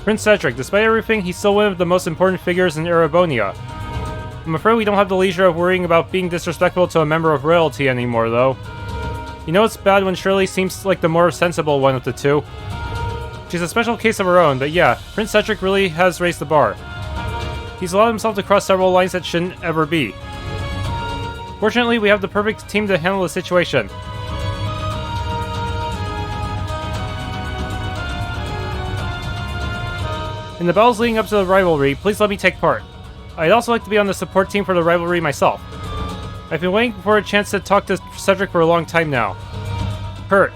Prince Cedric, despite everything, he's still one of the most important figures in Erebonia. I'm afraid we don't have the leisure of worrying about being disrespectful to a member of royalty anymore, though. You know it's bad when Shirley seems like the more sensible one of the two. She's a special case of her own, but yeah, Prince Cedric really has raised the bar. He's allowed himself to cross several lines that shouldn't ever be. Fortunately, we have the perfect team to handle the situation. In the battles leading up to the rivalry, please let me take part. I'd also like to be on the support team for the rivalry myself. I've been waiting for a chance to talk to Cedric for a long time now. Kurt.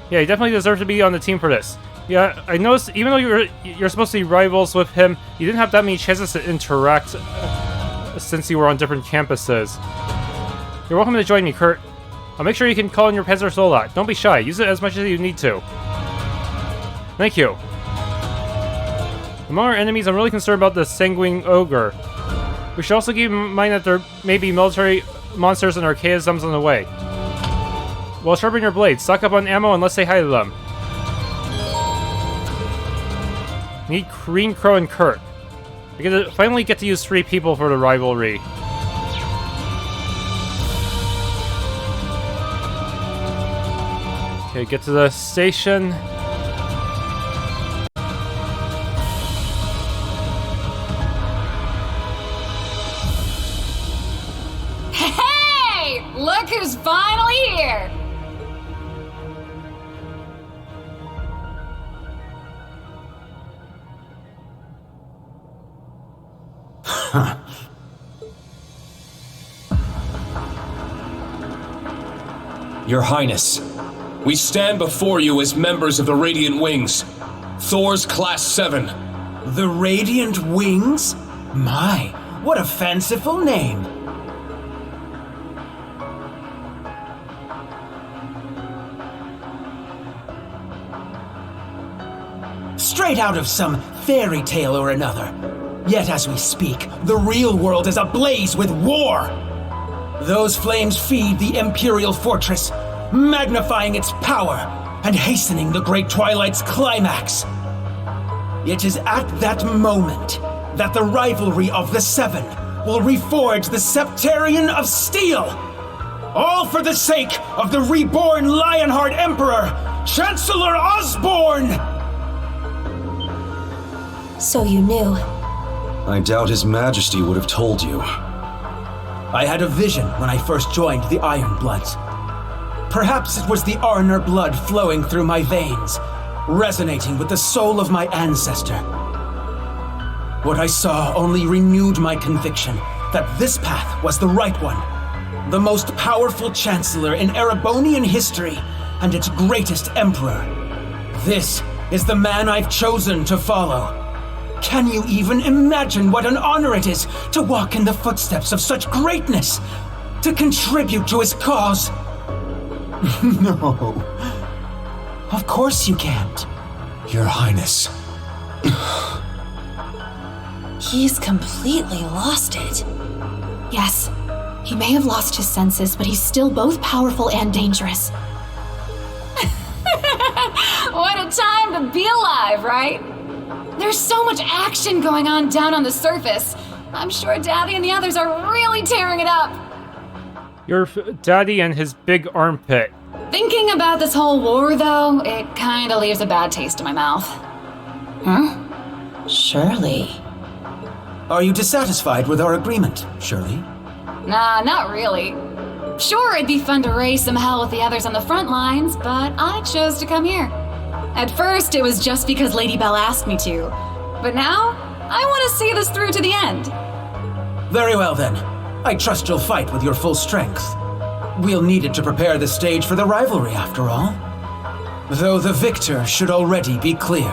Yeah, he definitely deserves to be on the team for this. Yeah, I noticed even though you're supposed to be rivals with him, you didn't have that many chances to interact since you were on different campuses. You're welcome to join me, Kurt. I'll make sure you can call in your Panzer Soldat. Don't be shy. Use it as much as you need to. Thank you. Among our enemies, I'm really concerned about the Sanguine Ogre. We should also keep in mind that there may be military monsters and archaisms on the way. Well, sharpen your blades, stock up on ammo, and let's say hi to them. Need Green Crow and Kurt. We get to finally get to use 3 people for the rivalry. Okay, get to the station. Look who's finally here! Your Highness, we stand before you as members of the Radiant Wings, Thor's Class VII. The Radiant Wings? My, what a fanciful name! Straight out of some fairy tale or another. Yet as we speak, the real world is ablaze with war! Those flames feed the Imperial fortress, magnifying its power and hastening the Great Twilight's climax. It is at that moment that the rivalry of the Seven will reforge the Septarian of Steel! All for the sake of the reborn Lionheart Emperor, Chancellor Osborne! So you knew. I doubt His Majesty would have told you. I had a vision when I first joined the Iron Bloods. Perhaps it was the Arnor blood flowing through my veins, resonating with the soul of my ancestor. What I saw only renewed my conviction that this path was the right one. The most powerful Chancellor in Erebonian history, and its greatest Emperor. This is the man I've chosen to follow. Can you even imagine what an honor it is to walk in the footsteps of such greatness? To contribute to his cause? No. Of course you can't. Your Highness. He's completely lost it. Yes, he may have lost his senses, but he's still both powerful and dangerous. What a time to be alive, right? There's so much action going on down on the surface. I'm sure Daddy and the others are really tearing it up. Your daddy and his big armpit. Thinking about this whole war, though, it kinda leaves a bad taste in my mouth. Huh? Shirley. Are you dissatisfied with our agreement, Shirley? Nah, not really. Sure, it'd be fun to raise some hell with the others on the front lines, but I chose to come here. At first, it was just because Lady Belle asked me to. But now, I want to see this through to the end. Very well then. I trust you'll fight with your full strength. We'll need it to prepare the stage for the rivalry, after all. Though the victor should already be clear.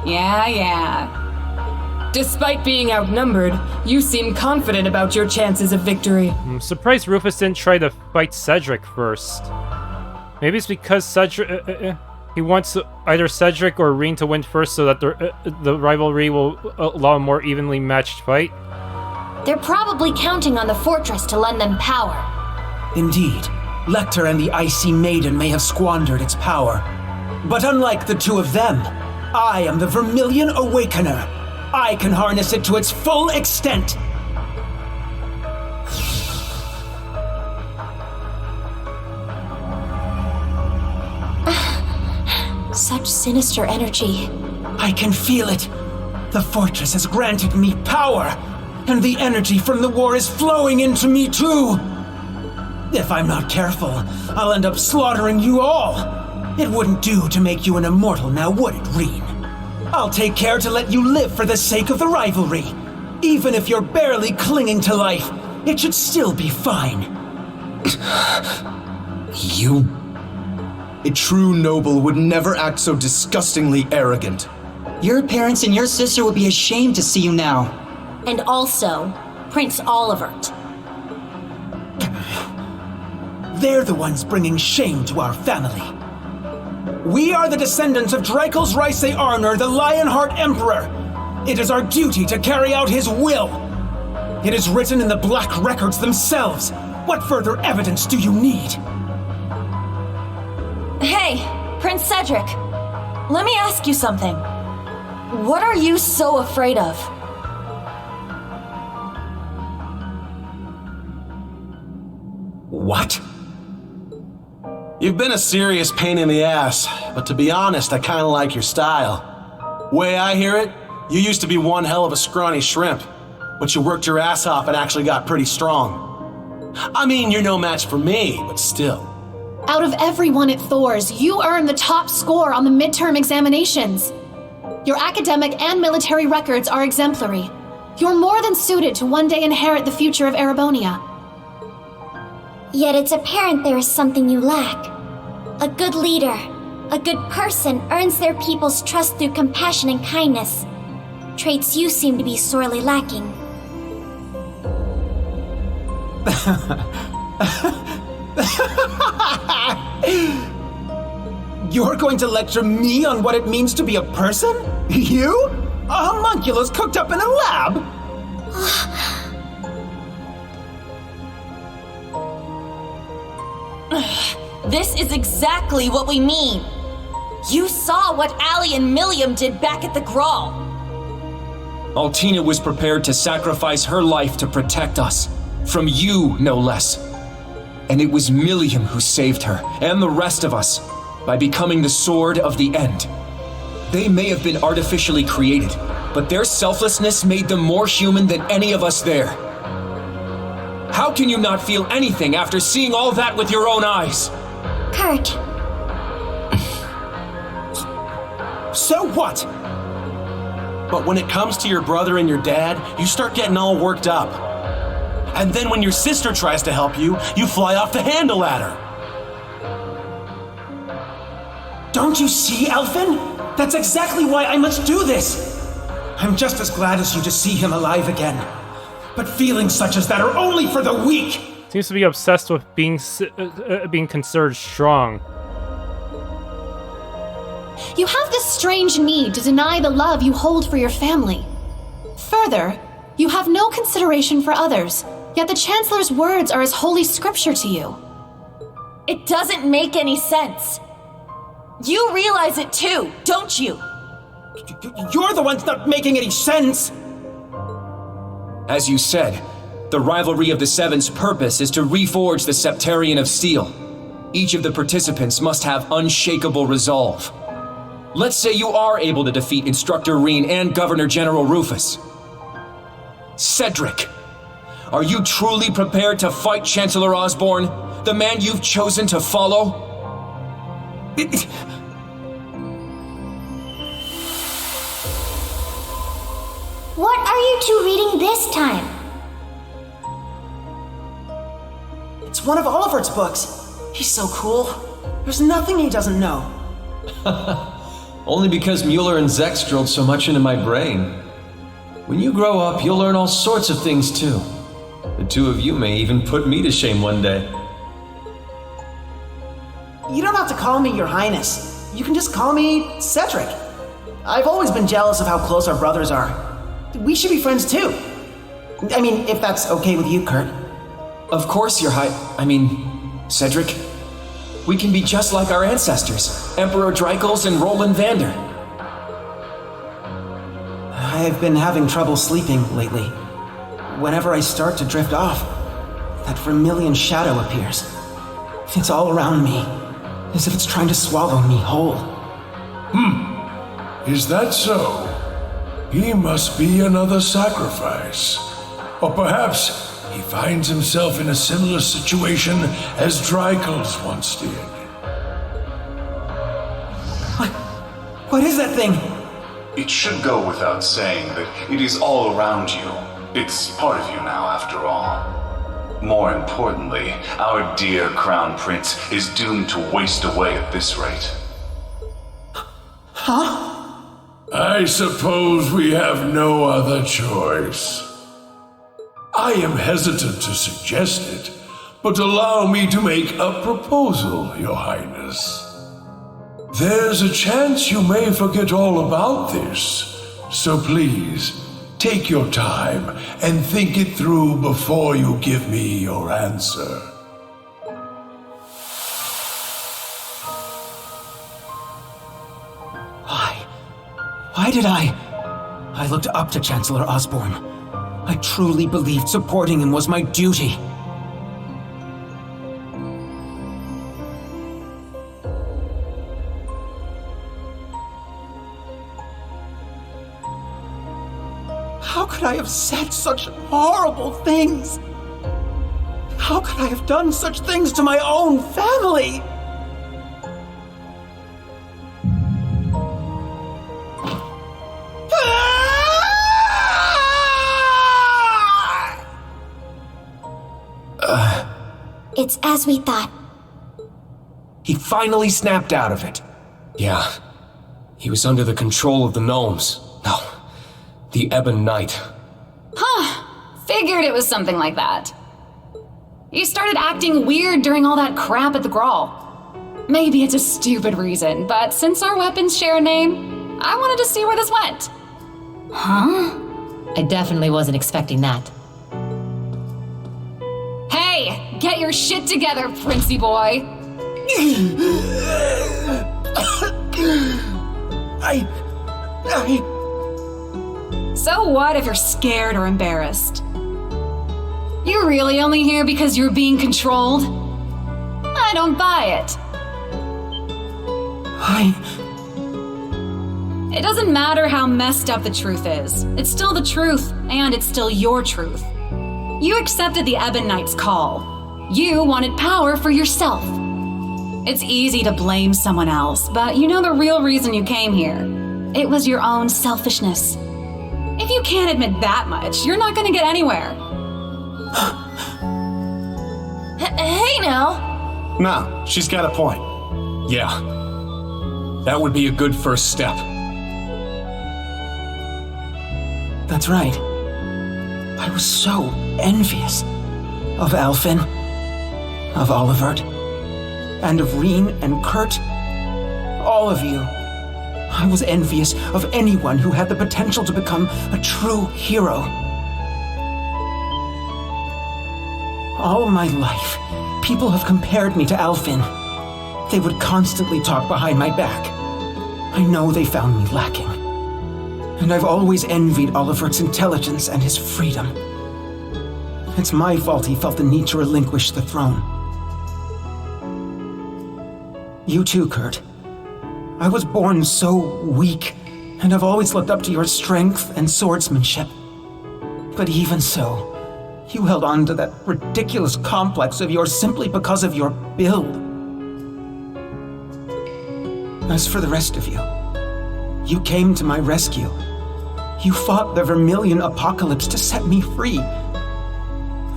Yeah. Despite being outnumbered, you seem confident about your chances of victory. I'm surprised Rufus didn't try to fight Cedric first. Maybe it's because Cedric... he wants either Cedric or Rean to win first so that the rivalry will allow a more evenly matched fight. They're probably counting on the fortress to lend them power. Indeed, Lecter and the Icy Maiden may have squandered its power. But unlike the two of them, I am the Vermillion Awakener. I can harness it to its full extent. Such sinister energy. I can feel it. The fortress has granted me power, and the energy from the war is flowing into me too. If I'm not careful, I'll end up slaughtering you all. It wouldn't do to make you an immortal now, would it, Rean? I'll take care to let you live for the sake of the rivalry. Even if you're barely clinging to life, it should still be fine. You... A true noble would never act so disgustingly arrogant. Your parents and your sister would be ashamed to see you now. And also, Prince Olivert. They're the ones bringing shame to our family. We are the descendants of Dreichel's Reise Arnor, the Lionheart Emperor. It is our duty to carry out his will. It is written in the Black Records themselves. What further evidence do you need? Hey, Prince Cedric. Let me ask you something. What are you so afraid of? What? You've been a serious pain in the ass, but to be honest, I kinda like your style. Way I hear it, you used to be one hell of a scrawny shrimp, but you worked your ass off and actually got pretty strong. I mean, you're no match for me, but still. Out of everyone at Thor's, you earned the top score on the midterm examinations. Your academic and military records are exemplary. You're more than suited to one day inherit the future of Erebonia. Yet it's apparent there is something you lack. A good leader, a good person earns their people's trust through compassion and kindness. Traits you seem to be sorely lacking. You're going to lecture me on what it means to be a person? You? A homunculus cooked up in a lab? This is exactly what we mean. You saw what Allie and Milliam did back at the Grawl. Altina was prepared to sacrifice her life to protect us. From you, no less. And it was Milliam who saved her, and the rest of us, by becoming the Sword of the End. They may have been artificially created, but their selflessness made them more human than any of us there. How can you not feel anything after seeing all that with your own eyes? Kurt. So what? But when it comes to your brother and your dad, you start getting all worked up. And then when your sister tries to help you, you fly off the handle at her. Don't you see, Elfin? That's exactly why I must do this. I'm just as glad as you to see him alive again. But feelings such as that are only for the weak. Seems to be obsessed with being considered strong. You have this strange need to deny the love you hold for your family. Further, you have no consideration for others, yet the Chancellor's words are as holy scripture to you. It doesn't make any sense. You realize it too, don't you? You're the ones not making any sense. As you said, the Rivalry of the Seven's purpose is to reforge the Septarian of Steel. Each of the participants must have unshakable resolve. Let's say you are able to defeat Instructor Rean and Governor General Rufus. Cedric, are you truly prepared to fight Chancellor Osborne, the man you've chosen to follow? What are you two reading this time? It's one of Olivert's books. He's so cool. There's nothing he doesn't know. Only because Mueller and Zex drilled so much into my brain. When you grow up, you'll learn all sorts of things too. The two of you may even put me to shame one day. You don't have to call me Your Highness. You can just call me Cedric. I've always been jealous of how close our brothers are. We should be friends too. I mean, if that's okay with you, Kurt. Of course, Cedric. We can be just like our ancestors, Emperor Dreichels and Roland Vander. I've been having trouble sleeping lately. Whenever I start to drift off, that Vermillion shadow appears. It's all around me, as if it's trying to swallow me whole. Is that so? He must be another sacrifice. Or perhaps he finds himself in a similar situation as Dreichel's once did. What is that thing? It should go without saying that it is all around you. It's part of you now, after all. More importantly, our dear Crown Prince is doomed to waste away at this rate. Huh? I suppose we have no other choice. I am hesitant to suggest it, but allow me to make a proposal, Your Highness. There's a chance you may forget all about this, so please, take your time and think it through before you give me your answer. Why did I looked up to Chancellor Osborne. I truly believed supporting him was my duty. How could I have said such horrible things? How could I have done such things to my own family? It's as we thought. He finally snapped out of it. Yeah, he was under the control of the gnomes. No, the Ebon Knight. Huh, figured it was something like that. You started acting weird during all that crap at the Grawl. Maybe it's a stupid reason, but since our weapons share a name, I wanted to see where this went. Huh? I definitely wasn't expecting that. Hey, get your shit together, Princey boy. So what if you're scared or embarrassed? You're really only here because you're being controlled? I don't buy it. It doesn't matter how messed up the truth is. It's still the truth, and it's still your truth. You accepted the Ebon Knight's call. You wanted power for yourself. It's easy to blame someone else, but you know the real reason you came here. It was your own selfishness. If you can't admit that much, you're not gonna get anywhere. Hey now! No, she's got a point. Yeah, that would be a good first step. That's right. I was so envious of Alfin, of Olivert, and of Rean and Kurt. All of you. I was envious of anyone who had the potential to become a true hero. All my life, people have compared me to Alfin. They would constantly talk behind my back. I know they found me lacking. And I've always envied Olivert's intelligence and his freedom. It's my fault he felt the need to relinquish the throne. You too, Kurt. I was born so weak, and I've always looked up to your strength and swordsmanship. But even so, you held on to that ridiculous complex of yours simply because of your build. As for the rest of you, you came to my rescue. You fought the Vermillion apocalypse to set me free,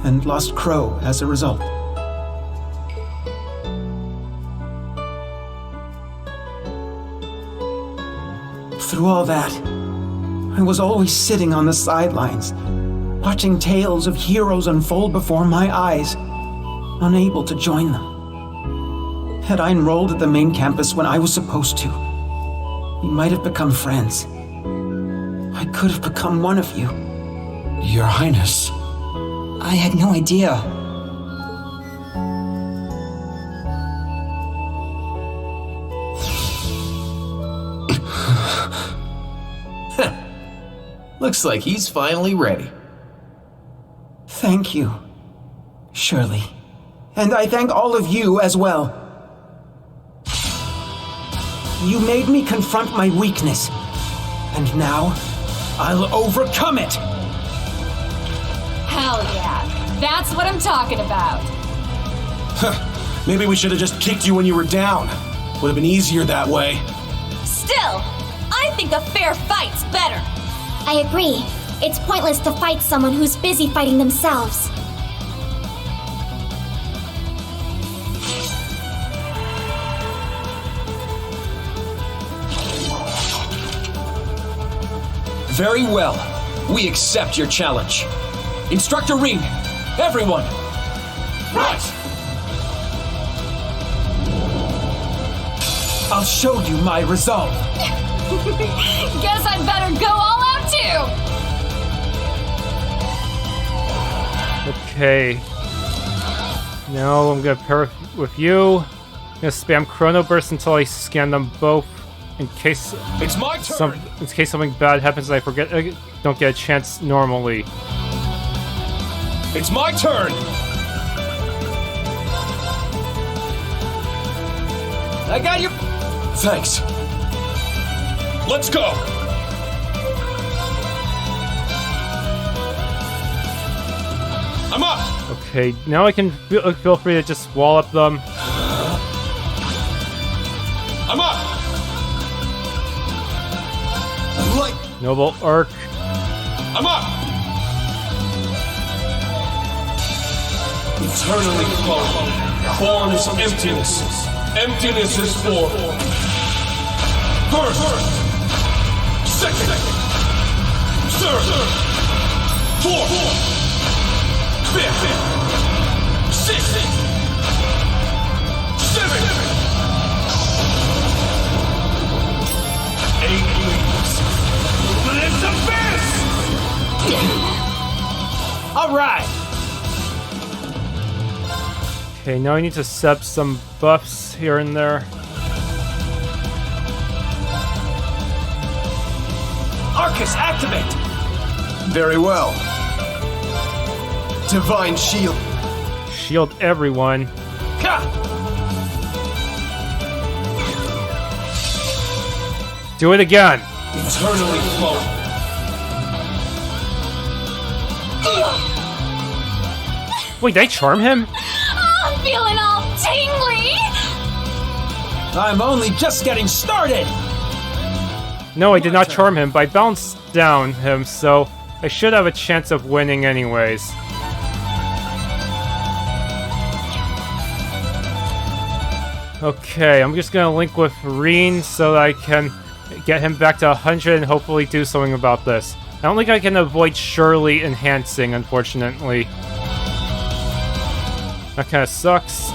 and lost Crow as a result. Through all that, I was always sitting on the sidelines, watching tales of heroes unfold before my eyes, unable to join them. Had I enrolled at the main campus when I was supposed to, we might have become friends. I could have become one of you. Your Highness. I had no idea. Looks like he's finally ready. Thank you, Shirley. And I thank all of you as well. You made me confront my weakness. And now, I'll overcome it! Hell yeah. That's what I'm talking about. Maybe we should have just kicked you when you were down. Would have been easier that way. Still, I think a fair fight's better. I agree. It's pointless to fight someone who's busy fighting themselves. Very well. We accept your challenge. Instructor Rean, everyone! Right! I'll show you my resolve. Guess I'd better go all out too! Okay. Now I'm gonna pair with you. I'm gonna spam Chrono Burst until I scan them both. In case it's my turn. In case something bad happens and I don't get a chance normally. It's my turn. I got you. Thanks. Let's go. I'm up. Okay, now I can feel free to just wallop them. I'm up. Noble Arc. I'm up! Eternally flowing. Form is emptiness. Emptiness is form. First. Second. Third. Fourth. Fifth. Sixth. Seventh. 8 leaves. It's the best! Alright! Okay, now I need to set some buffs here and there. Arcus, activate! Very well. Divine Shield. Shield everyone. Ha! Do it again! Eternally flowing. Wait, did I charm him? Oh, I'm feeling all tingly! I'm only just getting started! No, I did not charm him, but I bounced down him, so I should have a chance of winning anyways. Okay, I'm just gonna link with Rean so that I can get him back to 100 and hopefully do something about this. I don't think I can avoid Shirley enhancing, unfortunately. That kind of sucks.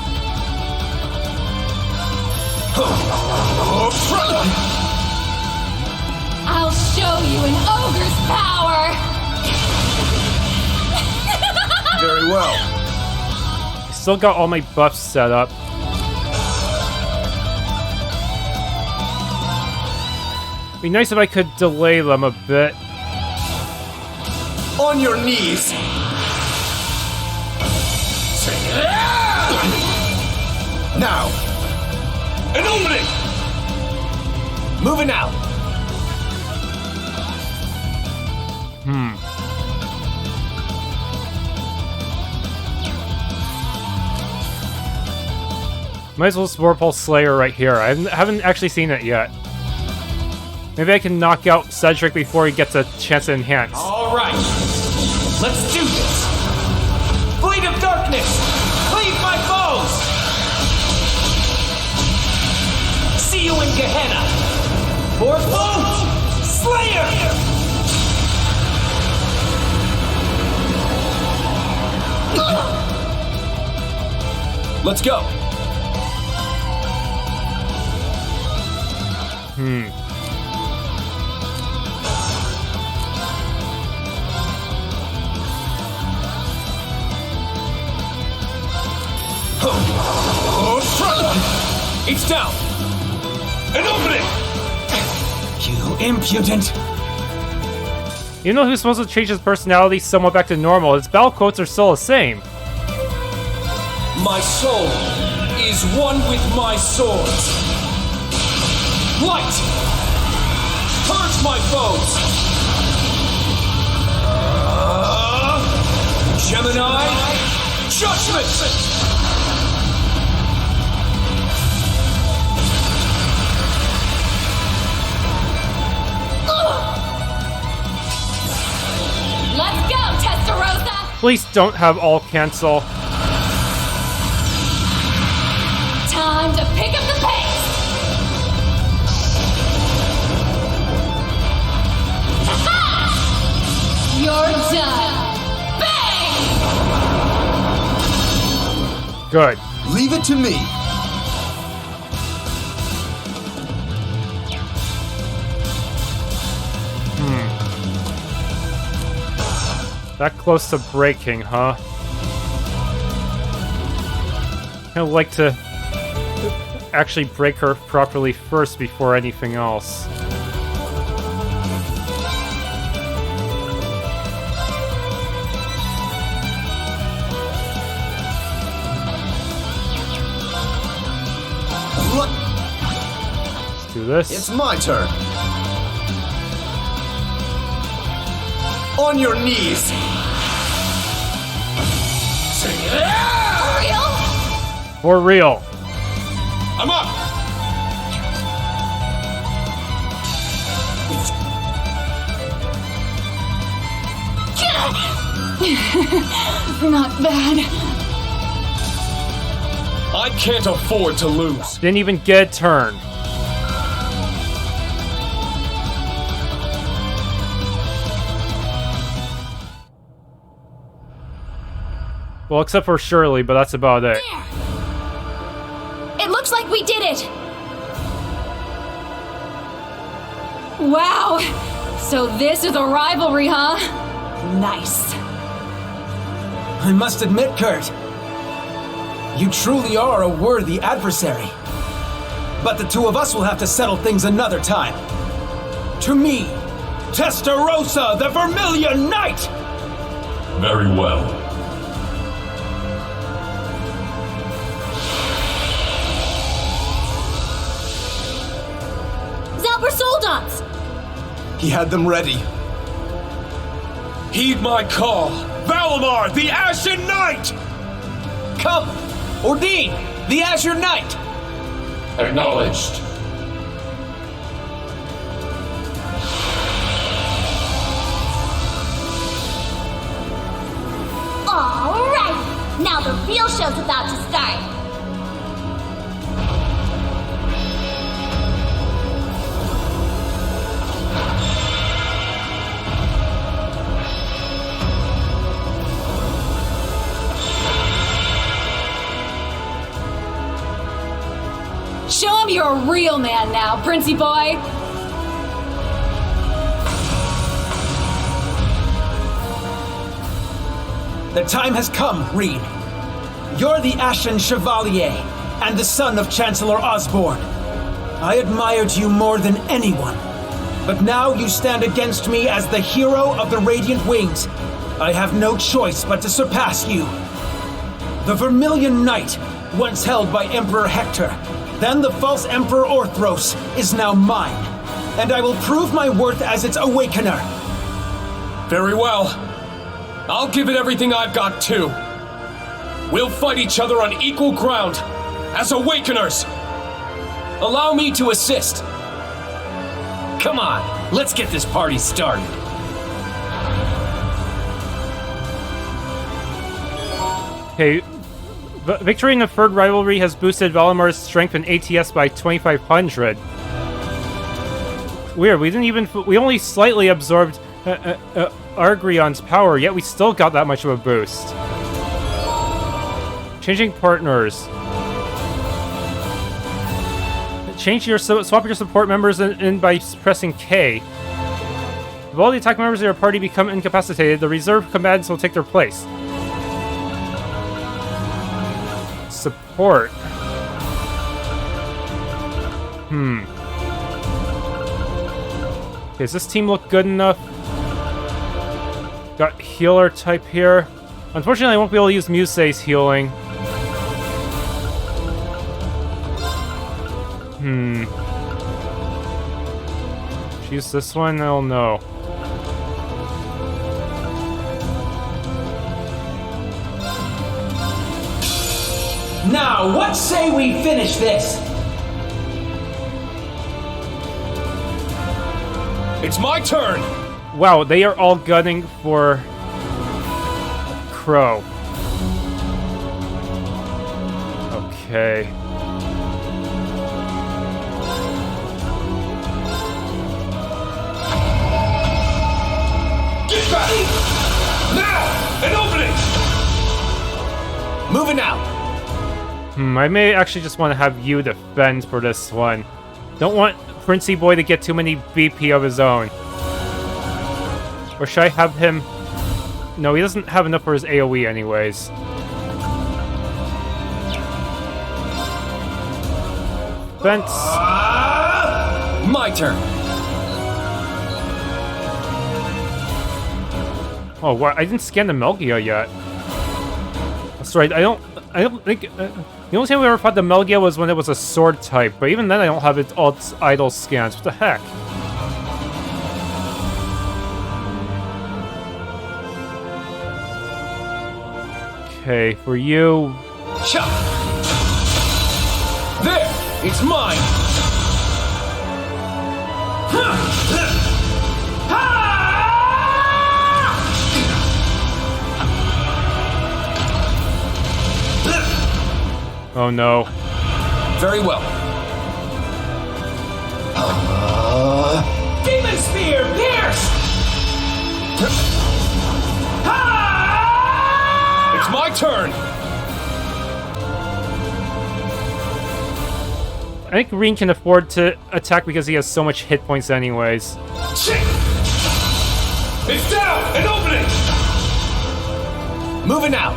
I'll show you an ogre's power! Very well. I still got all my buffs set up. Be nice if I could delay them a bit. On your knees! Now! An opening! Moving out! Might as well Spore Pulse Slayer right here. I haven't actually seen it yet. Maybe I can knock out Cedric before he gets a chance to enhance. Alright! Let's do this! Fleet of Darkness! Cleave my foes! See you in Gehenna! For foes! Slayer! Let's go! It's down! An opening! You impudent! Even though he was supposed to change his personality somewhat back to normal, his battle quotes are still the same. My soul is one with my swords. Light! Purge my foes! Gemini! Judgment! Let's go, Testa-Rossa! Please don't have all cancel. Time to pick up the pace! Ha-ha! You're done! Bang! Good. Leave it to me. That close to breaking, huh? I'd like to actually break her properly first before anything else. Let's do this. It's my turn. On your knees. For real. I'm up. Not bad. I can't afford to lose. Didn't even get a turn. Well, except for Shirley, but that's about it. It looks like we did it! Wow! So this is a rivalry, huh? Nice. I must admit, Kurt, you truly are a worthy adversary. But the two of us will have to settle things another time. To me, Testa-Rossa, the Vermillion Knight! Very well. Soldats! He had them ready. Heed my call. Valimar, the Ashen Knight! Come! Ordine, the Azure Knight! Acknowledged. Alright! Now the real show's about to start. Show him you're a real man now, Princey boy! The time has come, Rean. You're the Ashen Chevalier and the son of Chancellor Osborne. I admired you more than anyone. But now you stand against me as the hero of the Radiant Wings. I have no choice but to surpass you. The Vermillion Knight, once held by Emperor Hector, then the false Emperor Orthros, is now mine. And I will prove my worth as its awakener. Very well. I'll give it everything I've got too. We'll fight each other on equal ground, as awakeners. Allow me to assist. Come on, let's get this party started. Okay, victory in the third rivalry has boosted Valimar's strength and ATS by 2,500. Weird, we only slightly absorbed Argrion's power, yet we still got that much of a boost. Changing partners. Swap your support members in by pressing K. If all the attack members of your party become incapacitated, the reserve combatants will take their place. Support. Okay, does this team look good enough? Got healer type here. Unfortunately, I won't be able to use Musei's healing. Use this one? I don't know. Now, what say we finish this? It's my turn! Wow, they are all gunning for Crow. Okay. Get back! Now! An opening! Moving out! I may actually just want to have you defend for this one. Don't want Princey Boy to get too many BP of his own. Or should I have him... No, he doesn't have enough for his AoE anyways. Fence. My turn. Oh, what? I didn't scan the Melgia yet. That's right. I don't think... the only time we ever fought the Melgia was when it was a sword type, but even then I don't have all its idle scans. What the heck? Okay, for you... Chop! There! It's mine! Oh no. Very well. Demon Spear, pierce! It's my turn! I think Rean can afford to attack because he has so much hit points anyways. It's down! An opening! Moving out!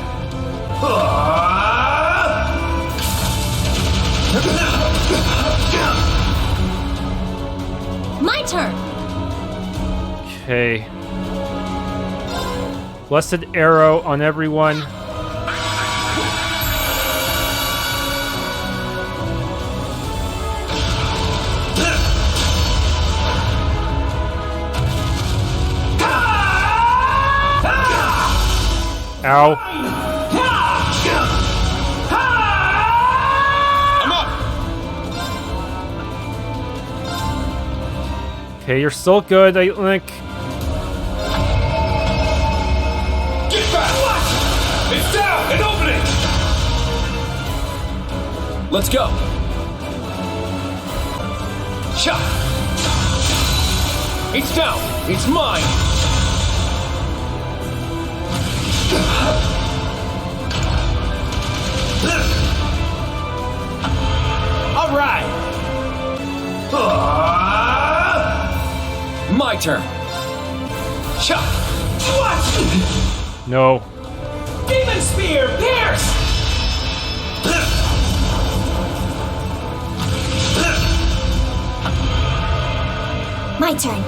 My turn! Okay. Blessed Arrow on everyone. Ow. I'm up! Okay, you're still good, I think. Get back! It's down! An opening! Let's go! Chop! It's down! It's mine! All right! My turn! Chop! What? No. Demon Spear, pierce! My turn.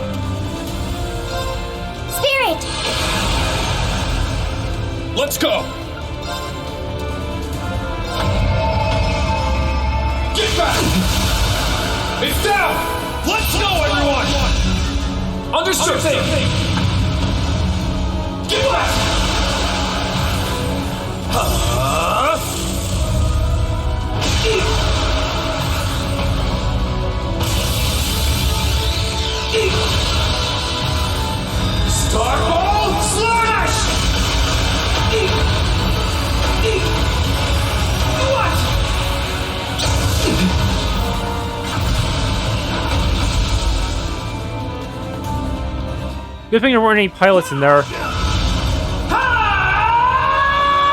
Spirit! Let's go! Get back! It's down! Let's go, everyone! Understood! Get back! Starball slash! What? Good thing there weren't any pilots in there.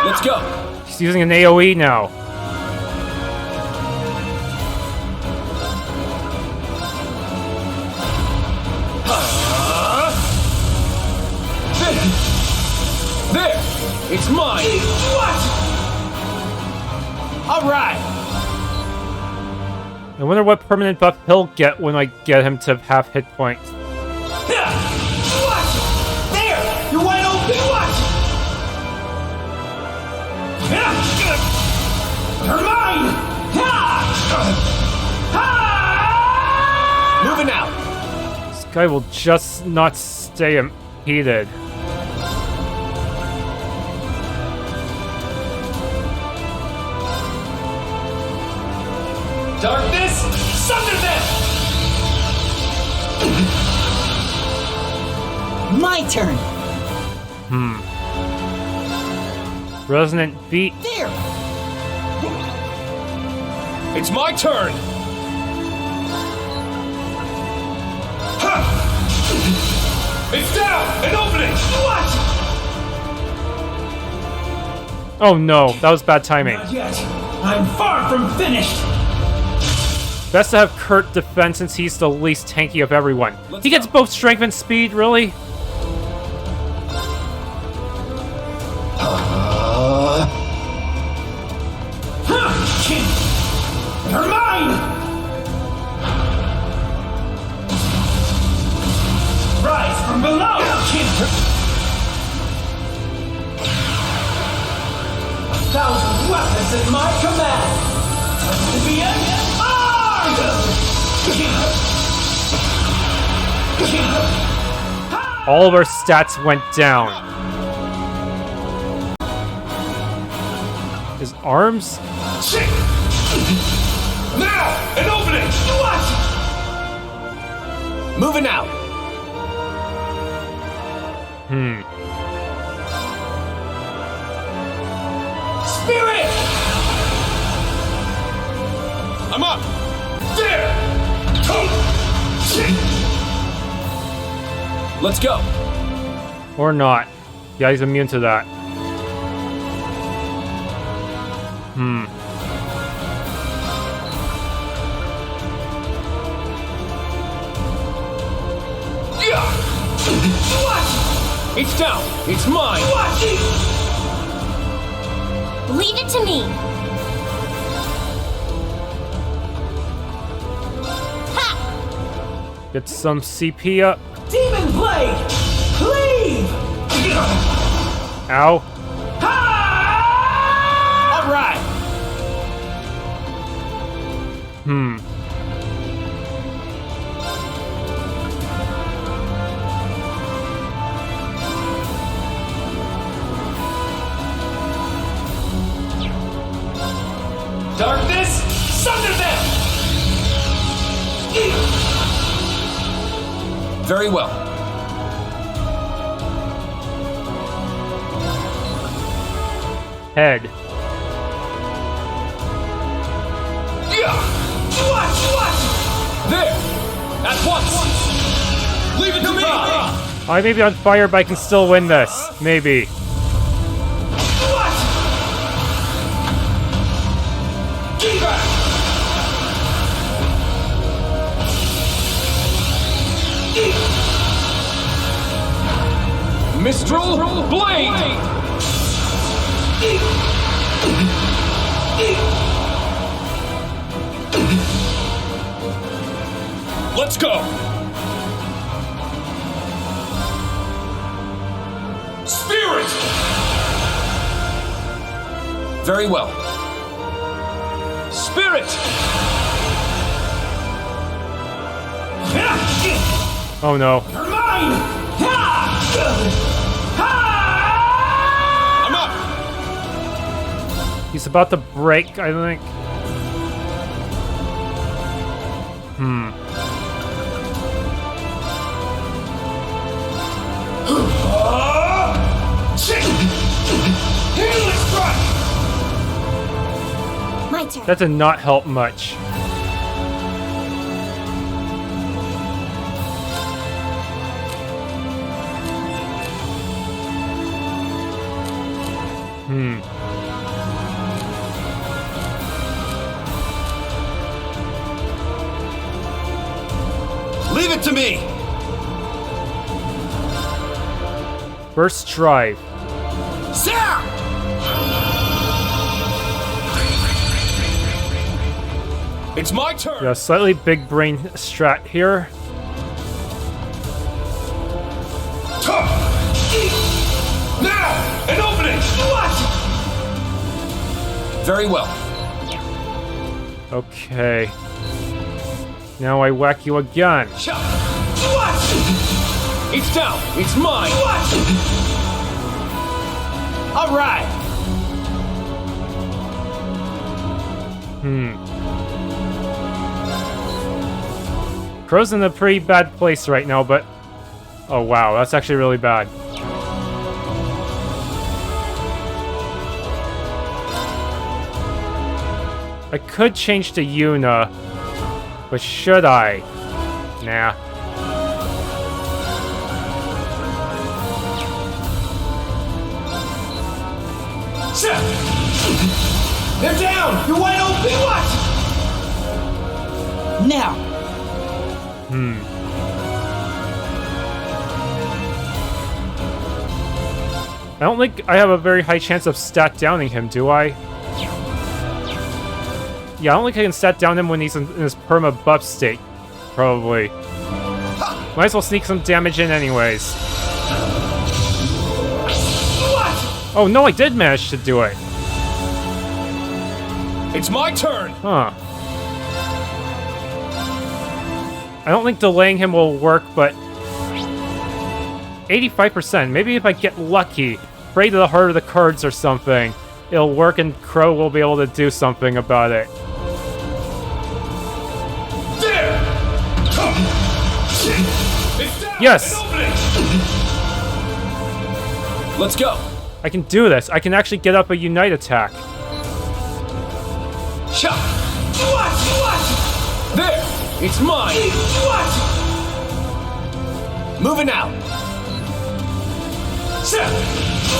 Let's go! He's using an AoE now. There! It's mine! What? All right! I wonder what permanent buff he'll get when I get him to half hit points. What? There! You're wide open! Guy will just not stay impeded. Darkness, sunder them! My turn! Resonant beat. There! It's my turn! Ha! It's down! An opening! What? Oh no, that was bad timing. Not yet. I'm far from finished. Best to have Kurt defend since he's the least tanky of everyone. He gets both strength and speed, really? You're mine! Rise from below! 1,000 weapons at my command! To be armed! All of our stats went down. His arms? Now! An opening! What? Moving out! Spirit! I'm up! There! Let's go! Or not. Yeah, he's immune to that. What? It's down! It's mine! What? Leave it to me. Ha! Get some CP up. Demon Blade! Cleave! Ow. All right. Darkness, sunder them! Very well. Head. What? There! At once! Leave it to me! I may be on fire, but I can still win this. Maybe. What? Get back! Mistral Blade! Let's go! Spirit! Very well. Spirit! Oh no. You're mine! I'm up! He's about to break, I think. My turn. That did not help much. Leave it to me! Burst Drive. Sir! It's my turn! Yeah, slightly big brain strat here. Now! An opening! What? Very well. Okay. Now I whack you again. What? It's down! It's mine! What? All right. Crow's in a pretty bad place right now, but... Oh wow, that's actually really bad. I could change to Yuna, but should I? Nah. They're down! You're wide open! What? Now! I don't think I have a very high chance of stat downing him, do I? Yeah, I don't think I can stat down him when he's in his perma buff state. Probably. Might as well sneak some damage in anyways. What? Oh no, I did manage to do it! It's my turn! Huh. I don't think delaying him will work, but... 85%. Maybe if I get lucky, pray to the heart of the cards or something, it'll work and Crow will be able to do something about it. There! Yes! Let's go! I can do this. I can actually get up a Unite attack. Shot! What? There! It's mine! What? Moving out!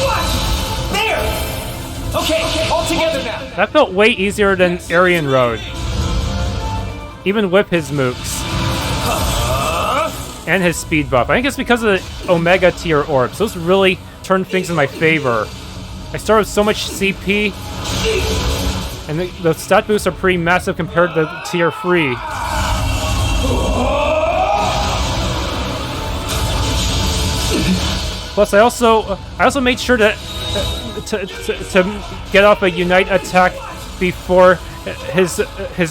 What? There! Okay, all together now! That felt way easier than Aryan Road. Even with his mooks. And his speed buff. I think it's because of the Omega tier orbs. Those really turned things in my favor. I started with so much CP. And the stat boosts are pretty massive compared to the tier 3. Plus, I also made sure to get off a Unite attack before his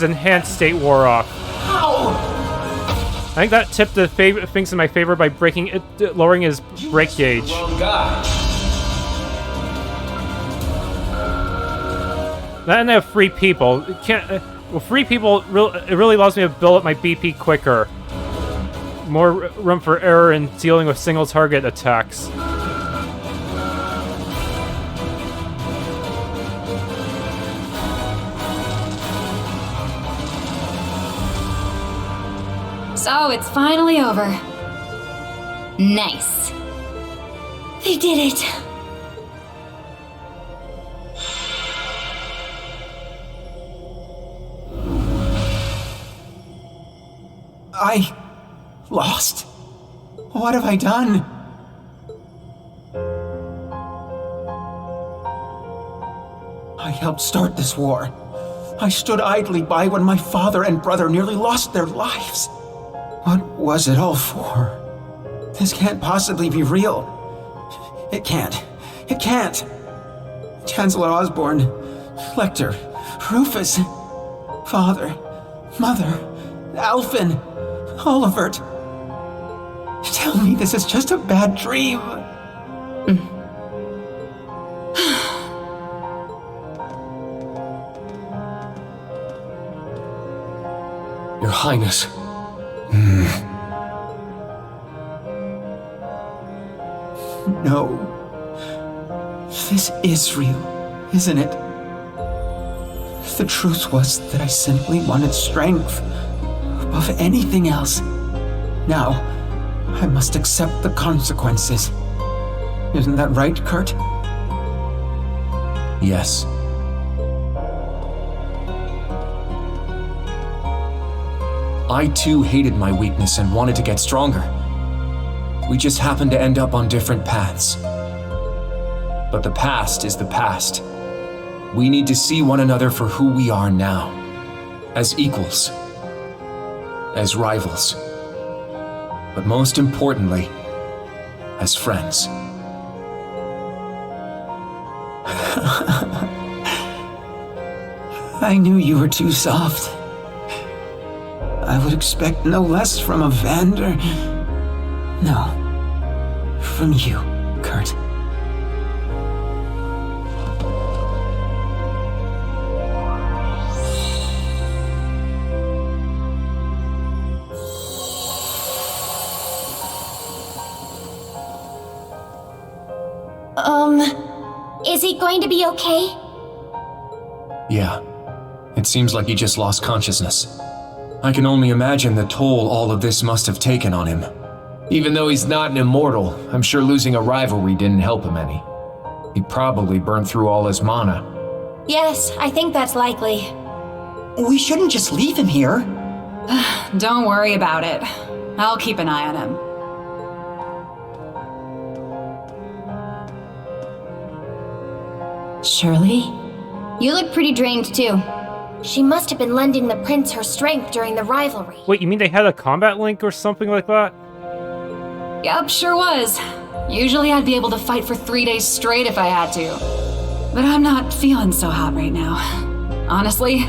enhanced state wore off. I think that tipped the things in my favor by lowering his break gauge. And I have free people. Free people it really allows me to build up my BP quicker. More room for error in dealing with single target attacks. So it's finally over. Nice. They did it. I lost? What have I done? I helped start this war. I stood idly by when my father and brother nearly lost their lives. What was it all for? This can't possibly be real. It can't. It can't. Chancellor Osborne, Lecter, Rufus, Father, Mother, Alphen, Olivert. Tell me this is just a bad dream. Your Highness. No. This is real, isn't it? The truth was that I simply wanted strength above anything else. Now, I must accept the consequences. Isn't that right, Kurt? Yes. I too hated my weakness and wanted to get stronger. We just happened to end up on different paths. But the past is the past. We need to see one another for who we are now. As equals. As rivals. But most importantly, as friends. I knew you were too soft. I would expect no less from a Vander. No, from you, Kurt. Is he going to be okay? Yeah. It seems like he just lost consciousness. I can only imagine the toll all of this must have taken on him. Even though he's not an immortal, I'm sure losing a rivalry didn't help him any. He probably burned through all his mana. Yes, I think that's likely. We shouldn't just leave him here. Don't worry about it. I'll keep an eye on him. Shirley? You look pretty drained too. She must have been lending the prince her strength during the rivalry. Wait, you mean they had a combat link or something like that? Yup, sure was. Usually I'd be able to fight for 3 days straight if I had to. But I'm not feeling so hot right now. Honestly,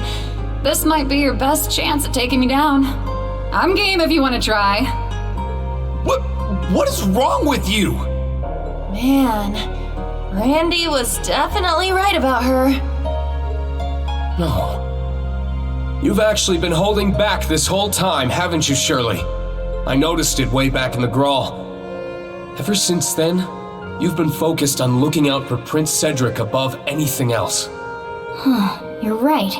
this might be your best chance at taking me down. I'm game if you want to try. What is wrong with you? Man, Randy was definitely right about her. No. You've actually been holding back this whole time, haven't you, Shirley? I noticed it way back in the Grawl. Ever since then, you've been focused on looking out for Prince Cedric above anything else. You're right.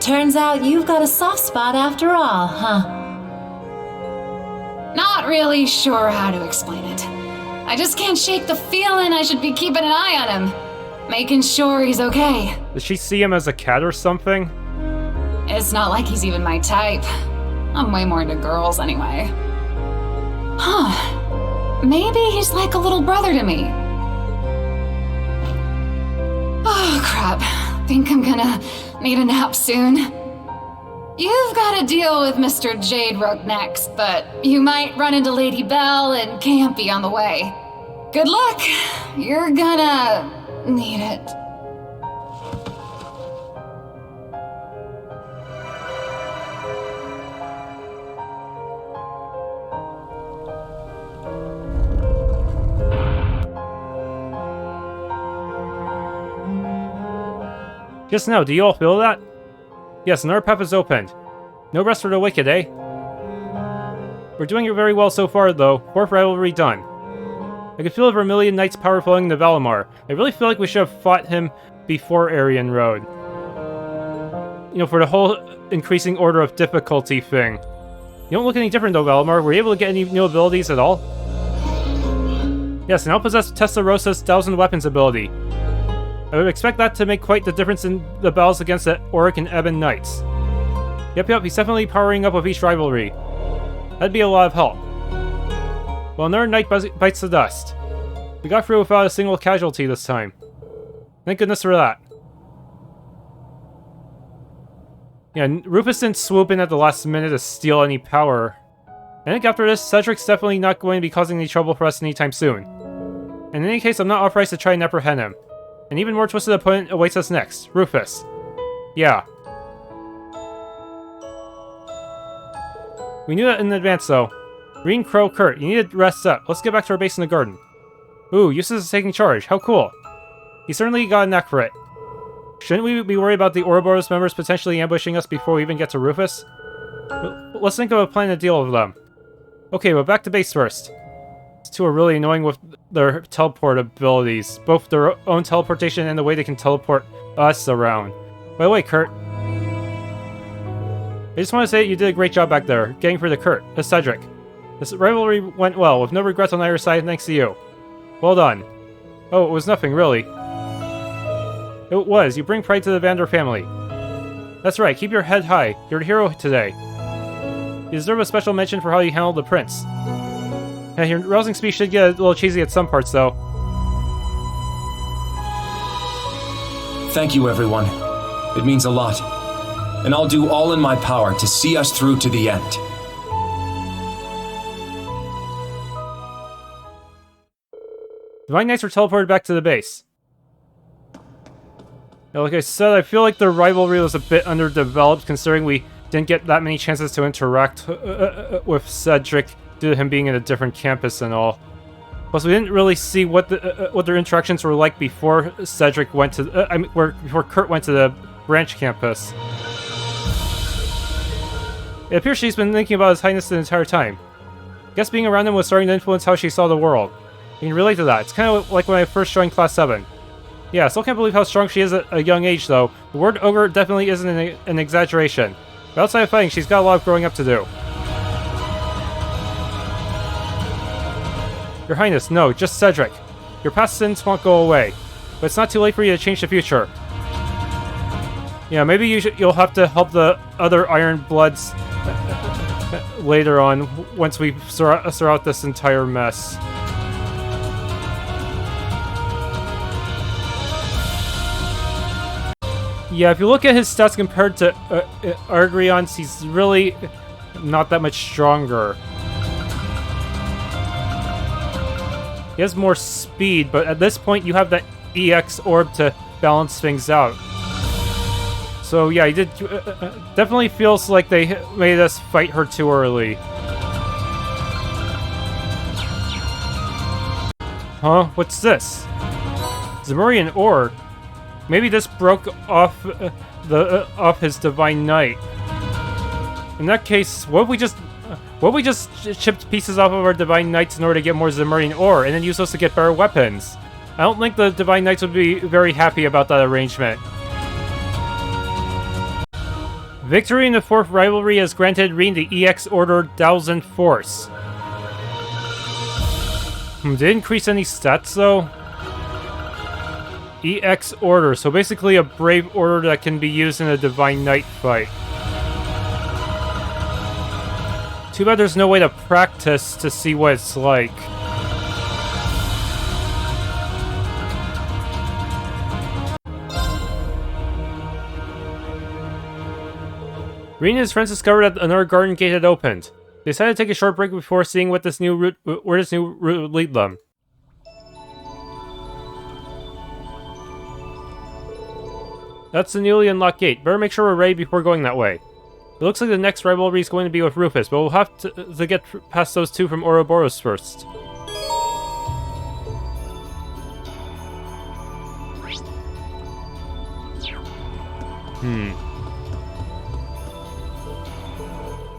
Turns out you've got a soft spot after all, huh? Not really sure how to explain it. I just can't shake the feeling I should be keeping an eye on him. Making sure he's okay. Does she see him as a cat or something? It's not like he's even my type. I'm way more into girls anyway. Huh. Maybe he's like a little brother to me. Oh, crap. Think I'm gonna need a nap soon. You've got to deal with Mr. Jade Rook next, but you might run into Lady Bell and Campy on the way. Good luck. You're gonna need it. Just now, do you all feel that? Yes, another path is opened. No rest for the wicked, eh? We're doing it very well so far, though. 4th rivalry done. I can feel the Vermillion Knight's power flowing into Valimar. I really feel like we should have fought him before Aryan Road. You know, for the whole increasing order of difficulty thing. You don't look any different though, Valimar. Were you able to get any new abilities at all? Yes, now possess Testa-Rossa's 1000 Weapons ability. I would expect that to make quite the difference in the battles against the Auric and Ebon Knights. Yep, he's definitely powering up with each rivalry. That'd be a lot of help. Well, another knight bites the dust. We got through without a single casualty this time. Thank goodness for that. Yeah, Rufus didn't swoop in at the last minute to steal any power. I think after this, Cedric's definitely not going to be causing any trouble for us anytime soon. And in any case, I'm not authorized to try and apprehend him. An even more twisted opponent awaits us next, Rufus. Yeah. We knew that in advance, though. Rean, Crow, Kurt, you need to rest up. Let's get back to our base in the garden. Ooh, Eustace is taking charge. How cool. He certainly got a knack for it. Shouldn't we be worried about the Ouroboros members potentially ambushing us before we even get to Rufus? Let's think of a plan to deal with them. Okay, but back to base first. These two are really annoying with their teleport abilities. Both their own teleportation and the way they can teleport us around. By the way, Kurt. I just want to say you did a great job back there, getting through to Cedric. This rivalry went well, with no regrets on either side thanks to you. Well done. Oh, it was nothing, really. It was. You bring pride to the Vander family. That's right, keep your head high. You're the hero today. You deserve a special mention for how you handled the prince. Yeah, your rousing speech should get a little cheesy at some parts, though. Thank you, everyone. It means a lot. And I'll do all in my power to see us through to the end. Divine Knights were teleported back to the base. Now, like I said, I feel like the rivalry was a bit underdeveloped considering we didn't get that many chances to interact with Cedric due to him being in a different campus and all. Plus, we didn't really see what their interactions were like before Cedric went to before Kurt went to the branch campus. It appears she's been thinking about His Highness the entire time. Guess being around him was starting to influence how she saw the world. You can relate to that. It's kind of like when I first joined Class 7. Yeah, I still can't believe how strong she is at a young age, though. The word ogre definitely isn't an exaggeration. But outside of fighting, she's got a lot of growing up to do. Your Highness, no, just Cedric. Your past sins won't go away, but it's not too late for you to change the future. Yeah, maybe you'll have to help the other Iron Bloods later on, once we sort out this entire mess. Yeah, if you look at his stats compared to Argrion's, he's really not that much stronger. He has more speed, but at this point you have that EX orb to balance things out. So yeah, he did definitely feels like they made us fight her too early. Huh? What's this? Zemurian ore? Maybe this broke off off his Divine Knight. In that case, what if we just chipped pieces off of our Divine Knights in order to get more Zemurian ore, and then use those to get better weapons? I don't think the Divine Knights would be very happy about that arrangement. Victory in the 4th rivalry has granted Rean the EX Order 1000 Force. Did it increase any stats though? EX Order, so basically a brave order that can be used in a Divine Knight fight. Too bad there's no way to practice to see what it's like. Rean and his friends discovered that another garden gate had opened. They decided to take a short break before seeing what this new route, where this new route would lead them. That's the newly unlocked gate. Better make sure we're ready before going that way. It looks like the next rivalry is going to be with Rufus, but we'll have to get past those two from Ouroboros first.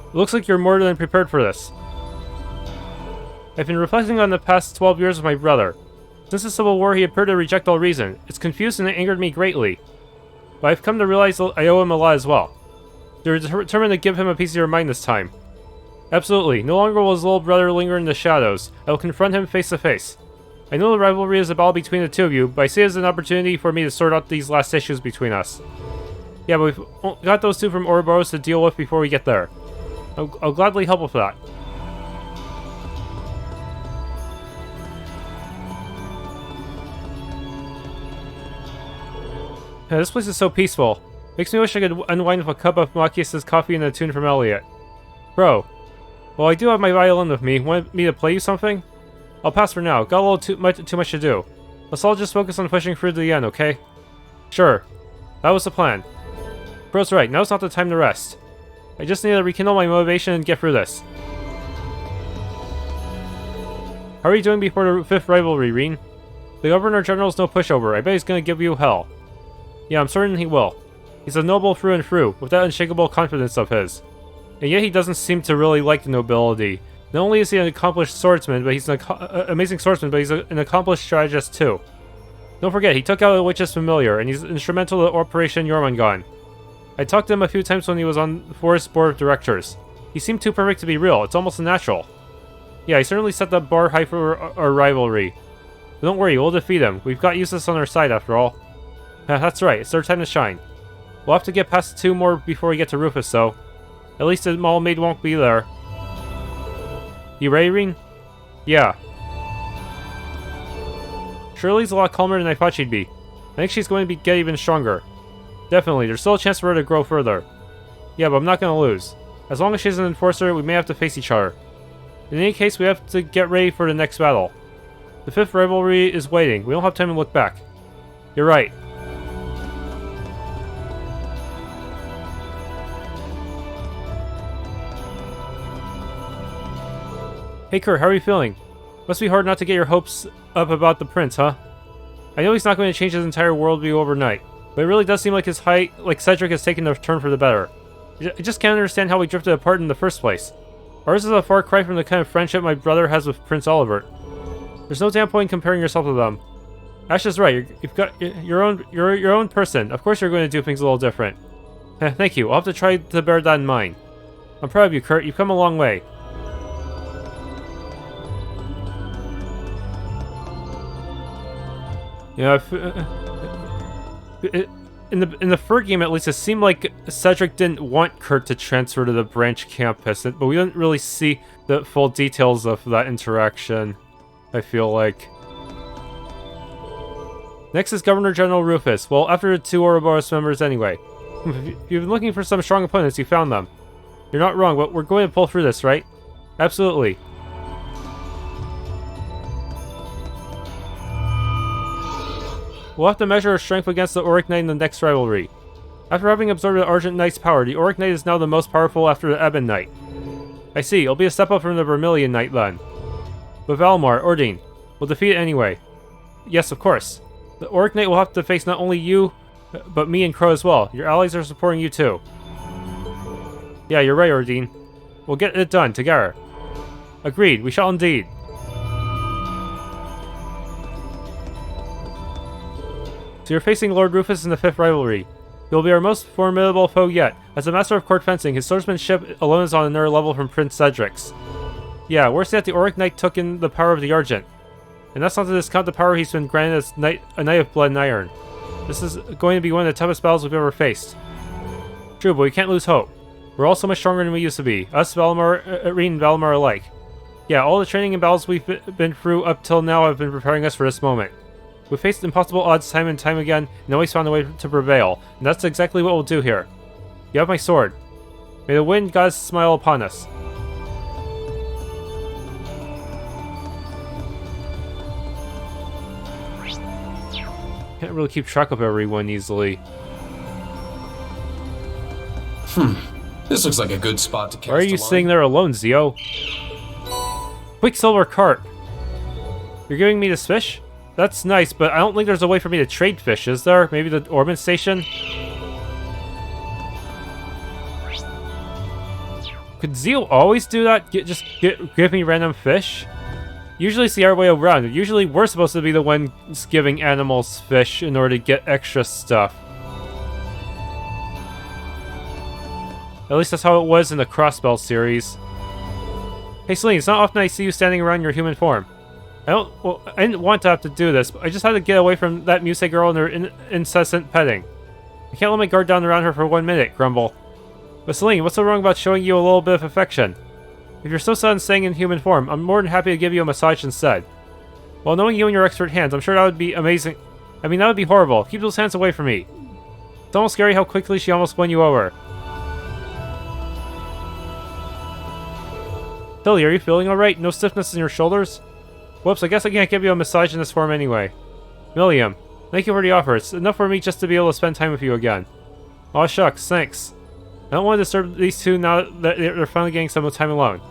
It looks like you're more than prepared for this. I've been reflecting on the past 12 years with my brother. Since the Civil War, he appeared to reject all reason. It's confused and it angered me greatly. But I've come to realize I owe him a lot as well. They're determined to give him a piece of your mind this time. Absolutely. No longer will his little brother linger in the shadows. I will confront him face to face. I know the rivalry is a battle between the two of you, but I see it as an opportunity for me to sort out these last issues between us. Yeah, but we've got those two from Ouroboros to deal with before we get there. I'll gladly help with that. Yeah, this place is so peaceful. Makes me wish I could unwind with a cup of Machias's coffee and a tune from Elliot. Bro, well, I do have my violin with me. Want me to play you something? I'll pass for now. Got a little too much to do. Let's all just focus on pushing through to the end, okay? Sure. That was the plan. Bro's right. Now's not the time to rest. I just need to rekindle my motivation and get through this. How are you doing before the 5th rivalry, Rean? The Governor General's no pushover. I bet he's gonna give you hell. Yeah, I'm certain he will. He's a noble through and through, with that unshakable confidence of his. And yet he doesn't seem to really like the nobility. Not only is he an accomplished swordsman, but he's an amazing swordsman, but he's an accomplished strategist too. Don't forget, he took out a witch's familiar, and he's instrumental to Operation Jormungand. I talked to him a few times when he was on the Forest Board of Directors. He seemed too perfect to be real. It's almost unnatural. Yeah, he certainly set the bar high for our rivalry. But don't worry, we'll defeat him. We've got Eustace on our side after all. Yeah, that's right. It's our time to shine. We'll have to get past 2 more before we get to Rufus, though. At least the mall maid won't be there. You ready, Rean? Yeah. Shirley's a lot calmer than I thought she'd be. I think she's going to get even stronger. Definitely, there's still a chance for her to grow further. Yeah, but I'm not going to lose. As long as she's an enforcer, we may have to face each other. In any case, we have to get ready for the next battle. The 5th rivalry is waiting. We don't have time to look back. You're right. Hey Kurt, how are you feeling? Must be hard not to get your hopes up about the prince, huh? I know he's not going to change his entire worldview overnight, but it really does seem like Cedric has taken a turn for the better. I just can't understand how we drifted apart in the first place. Ours is a far cry from the kind of friendship my brother has with Prince Albert. There's no damn point in comparing yourself to them. Ash is right. You've got your own person. Of course you're going to do things a little different. Thank you. I'll have to try to bear that in mind. I'm proud of you, Kurt. You've come a long way. You know, in the first game at least, it seemed like Cedric didn't want Kurt to transfer to the branch campus, but we didn't really see the full details of that interaction, I feel like. Next is Governor General Rufus. Well, after the 2 Ouroboros members anyway. If you've been looking for some strong opponents, you found them. You're not wrong, but we're going to pull through this, right? Absolutely. We'll have to measure our strength against the Auric Knight in the next rivalry. After having absorbed the Argent Knight's power, the Auric Knight is now the most powerful after the Ebon Knight. I see, it'll be a step up from the Vermillion Knight then. But Valmar, Ordine, we'll defeat it anyway. Yes, of course. The Auric Knight will have to face not only you, but me and Crow as well. Your allies are supporting you too. Yeah, you're right, Ordine. We'll get it done, together. Agreed, we shall indeed. So you're facing Lord Rufus in the 5th rivalry. He will be our most formidable foe yet. As a master of court fencing, his swordsmanship alone is on another level from Prince Cedric's. Yeah, worse yet, the Auric Knight took in the power of the Argent. And that's not to discount the power he's been granted as a Knight of Blood and Iron. This is going to be one of the toughest battles we've ever faced. True, but we can't lose hope. We're all so much stronger than we used to be. Us, Rean and Valmar alike. Yeah, all the training and battles we've been through up till now have been preparing us for this moment. We've faced impossible odds time and time again, and always found a way to prevail. And that's exactly what we'll do here. You have my sword. May the wind gods smile upon us. Can't really keep track of everyone easily. This looks like a good spot to cast. Why are you sitting there alone, Zio? Quicksilver carp. You're giving me this fish? That's nice, but I don't think there's a way for me to trade fish, is there? Maybe the Orbit Station? Could Zio always do that? Give me random fish? Usually it's the other way around. Usually we're supposed to be the ones giving animals fish in order to get extra stuff. At least that's how it was in the Crossbell series. Hey Celine, it's not often I see you standing around in your human form. I didn't want to have to do this, but I just had to get away from that Muse girl and her incessant petting. I can't let my guard down around her for 1 minute, Grumble. But Celine, what's so wrong about showing you a little bit of affection? If you're so set on staying in human form, I'm more than happy to give you a massage instead. Well, knowing you and your expert hands, I'm sure that would be amazing. I mean, that would be horrible. Keep those hands away from me. It's almost scary how quickly she almost won you over. Tilly, are you feeling alright? No stiffness in your shoulders? Whoops, I guess I can't give you a massage in this form anyway. Milliam, thank you for the offer. It's enough for me just to be able to spend time with you again. Aw shucks, thanks. I don't want to disturb these two now that they're finally getting some time alone.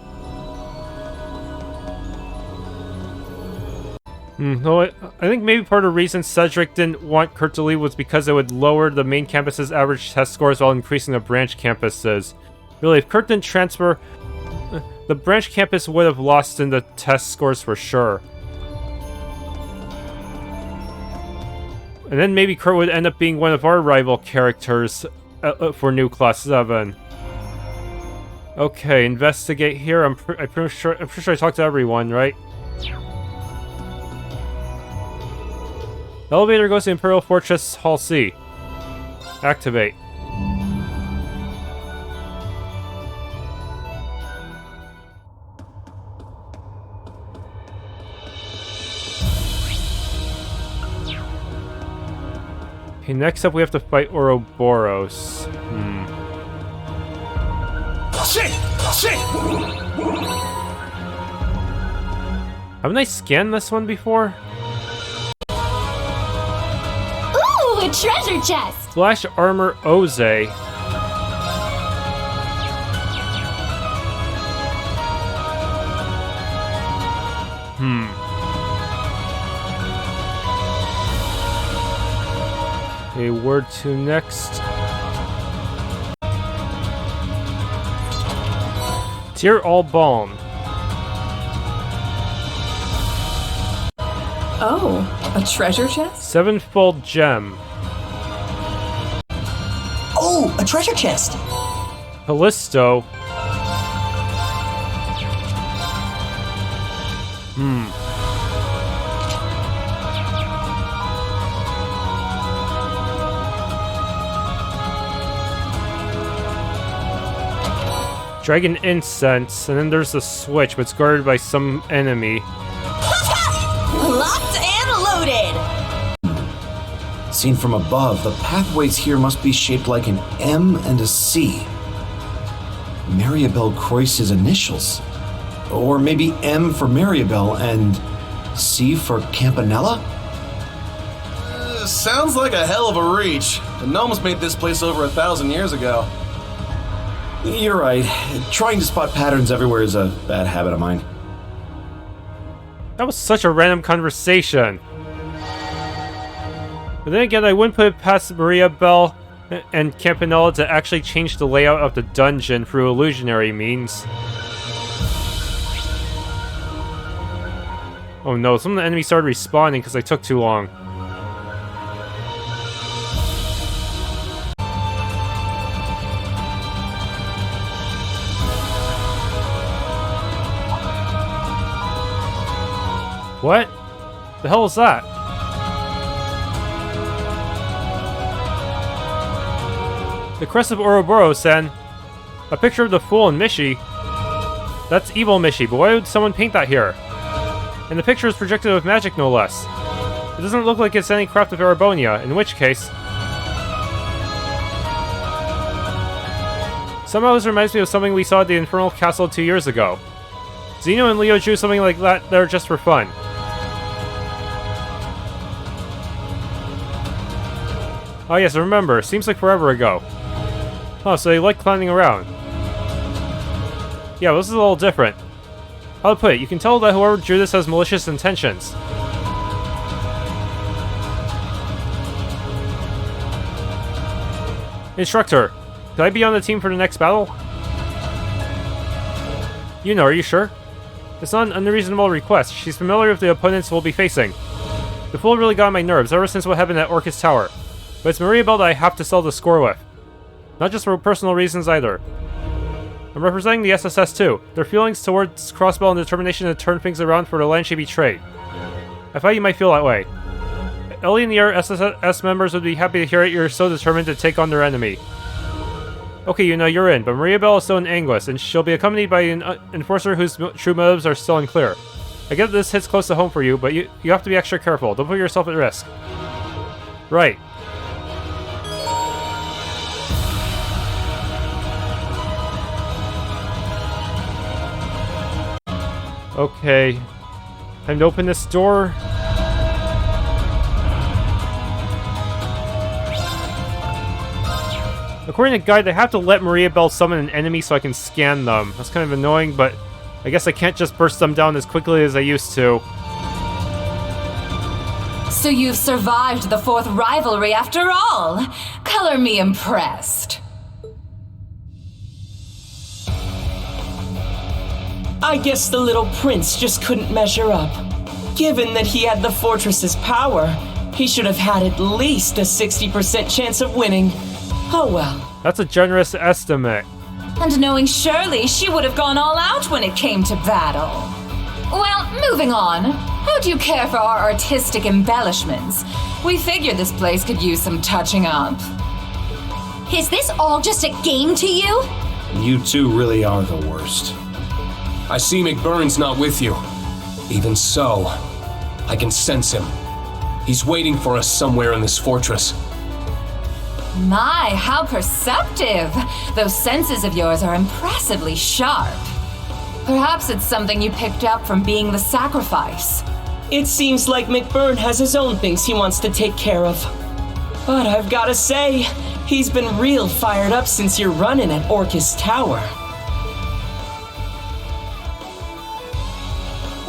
No, I think maybe part of the reason Cedric didn't want Kurt to leave was because it would lower the main campus's average test scores while increasing the branch campuses. Really, if Kurt didn't transfer, the branch campus would have lost in the test scores for sure. And then maybe Kurt would end up being one of our rival characters for new Class 7. Okay, investigate here. I'm pretty sure I talked to everyone, right? The elevator goes to Imperial Fortress Hall C. Activate. Okay, next up we have to fight Ouroboros. Haven't I scanned this one before? Ooh, a treasure chest! Flash Armor Oze. Okay, where to next? Tier all balm. Oh, a treasure chest? Sevenfold gem. Oh, a treasure chest! Callisto. Dragon Incense, and then there's the switch, but it's guarded by some enemy. Locked and loaded! Seen from above, the pathways here must be shaped like an M and a C. Mariabell Croyce's initials. Or maybe M for Mariabell and C for Campanella? Sounds like a hell of a reach. The gnomes made this place over 1,000 years ago. You're right. Trying to spot patterns everywhere is a bad habit of mine. That was such a random conversation. But then again, I wouldn't put it past Mariabell and Campanella to actually change the layout of the dungeon through illusionary means. Oh no, some of the enemies started respawning because I took too long. What? The hell is that? The crest of Ouroboros, and a picture of the fool and Mishi. That's evil Mishi, but why would someone paint that here? And the picture is projected with magic, no less. It doesn't look like it's any craft of Erebonia, in which case... Somehow this reminds me of something we saw at the Infernal Castle 2 years ago. Zeno and Leo drew something like that there just for fun. Oh yes, I remember. Seems like forever ago. Oh, so they like climbing around. Yeah, well, this is a little different. How to put it, you can tell that whoever drew this has malicious intentions. Instructor, could I be on the team for the next battle? You know, are you sure? It's not an unreasonable request. She's familiar with the opponents we'll be facing. The fool really got on my nerves ever since what happened at Orcus Tower. But it's Mariabell that I have to settle the score with. Not just for personal reasons either. I'm representing the SSS too. Their feelings towards Crossbell and determination to turn things around for the land she betrayed. I thought you might feel that way. Ellie and the other SSS members would be happy to hear it. You're so determined to take on their enemy. Okay, you know, you're in, but Mariabell is still in Anguis, and she'll be accompanied by an enforcer whose true motives are still unclear. I get this hits close to home for you, but you have to be extra careful. Don't put yourself at risk. Right. Okay. Time to open this door. According to Guide, I have to let Mariabell summon an enemy so I can scan them. That's kind of annoying, but I guess I can't just burst them down as quickly as I used to. So you've survived the 4th rivalry after all! Color me impressed. I guess the little prince just couldn't measure up. Given that he had the fortress's power, he should have had at least a 60% chance of winning. Oh well. That's a generous estimate. And knowing Shirley, she would have gone all out when it came to battle. Well, moving on. How do you care for our artistic embellishments? We figured this place could use some touching up. Is this all just a game to you? You two really are the worst. I see McBurn's not with you. Even so, I can sense him. He's waiting for us somewhere in this fortress. My, how perceptive! Those senses of yours are impressively sharp. Perhaps it's something you picked up from being the sacrifice. It seems like McBurn has his own things he wants to take care of. But I've gotta say, he's been real fired up since your run-in at Orcus Tower.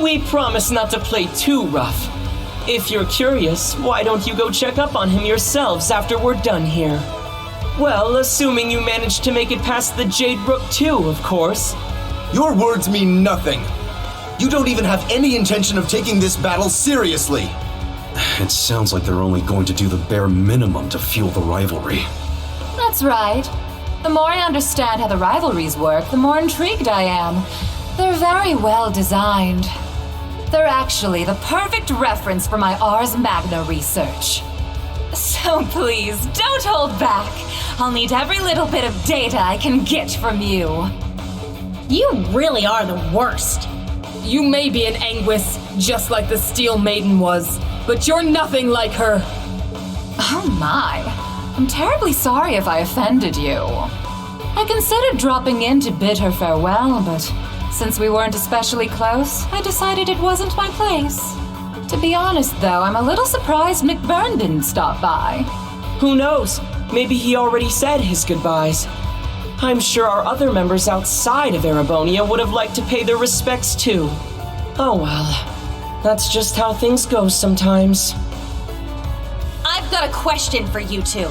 We promise not to play too rough, If you're curious, why don't you go check up on him yourselves after we're done here? Well, assuming you managed to make it past the Jade Brook too, of course. Your words mean nothing. You don't even have any intention of taking this battle seriously. It sounds like they're only going to do the bare minimum to fuel the rivalry. That's right. The more I understand how the rivalries work, the more intrigued I am. They're very well designed. They're actually the perfect reference for my Ars Magna research. So please, don't hold back. I'll need every little bit of data I can get from you. You really are the worst. You may be an Anguis, just like the Steel Maiden was, but you're nothing like her. Oh my. I'm terribly sorry if I offended you. I considered dropping in to bid her farewell, but since we weren't especially close, I decided it wasn't my place. To be honest, though, I'm a little surprised McBurn didn't stop by. Who knows? Maybe he already said his goodbyes. I'm sure our other members outside of Erebonia would have liked to pay their respects too. Oh well, that's just how things go sometimes. I've got a question for you two.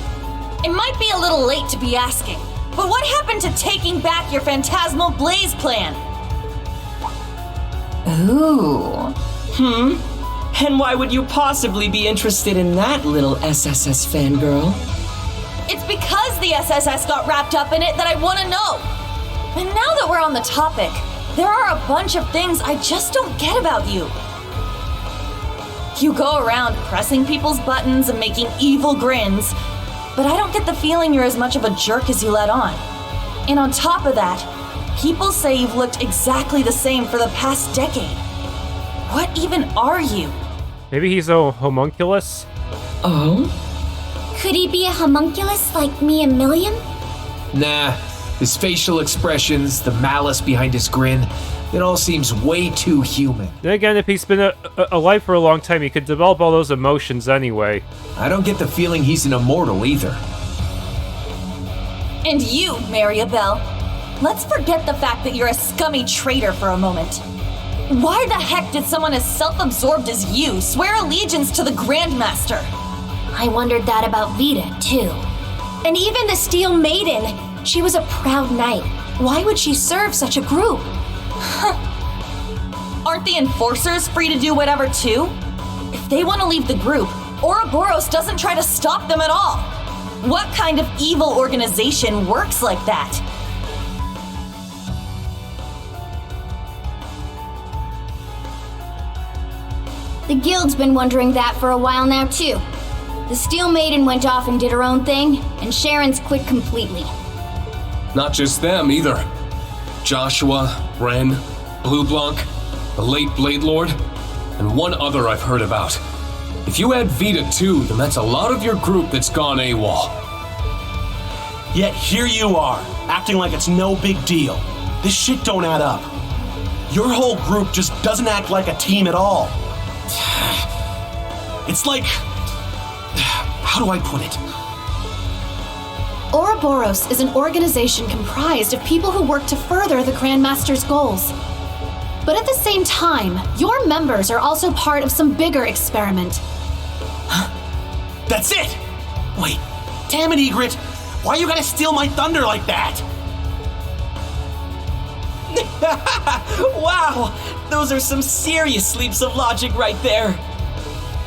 It might be a little late to be asking, but what happened to taking back your Phantasmal Blaze plan? Ooh. And why would you possibly be interested in that, little SSS fangirl? It's because the SSS got wrapped up in it that I want to know. And now that we're on the topic, there are a bunch of things I just don't get about you. You go around pressing people's buttons and making evil grins, but I don't get the feeling you're as much of a jerk as you let on. And on top of that, people say you've looked exactly the same for the past decade. What even are you? Maybe he's a homunculus? Oh? Could he be a homunculus like me and Million? Nah, his facial expressions, the malice behind his grin, it all seems way too human. Then again, if he's been alive for a long time, he could develop all those emotions anyway. I don't get the feeling he's an immortal either. And you, Mariabell, let's forget the fact that you're a scummy traitor for a moment. Why the heck did someone as self-absorbed as you swear allegiance to the Grandmaster? I wondered that about Vita, too. And even the Steel Maiden, she was a proud knight. Why would she serve such a group? Aren't the Enforcers free to do whatever too? If they want to leave the group, Ouroboros doesn't try to stop them at all. What kind of evil organization works like that? The Guild's been wondering that for a while now, too. The Steel Maiden went off and did her own thing, and Sharon's quit completely. Not just them, either. Joshua, Ren, Blue Blanc, the late Blade Lord, and one other I've heard about. If you add Vita too, then that's a lot of your group that's gone AWOL. Yet here you are, acting like it's no big deal. This shit don't add up. Your whole group just doesn't act like a team at all. It's like... how do I put it? Ouroboros is an organization comprised of people who work to further the Grandmaster's goals. But at the same time, your members are also part of some bigger experiment. That's it! Wait, damn it, Egret! Why you gotta steal my thunder like that? Wow! Those are some serious leaps of logic right there.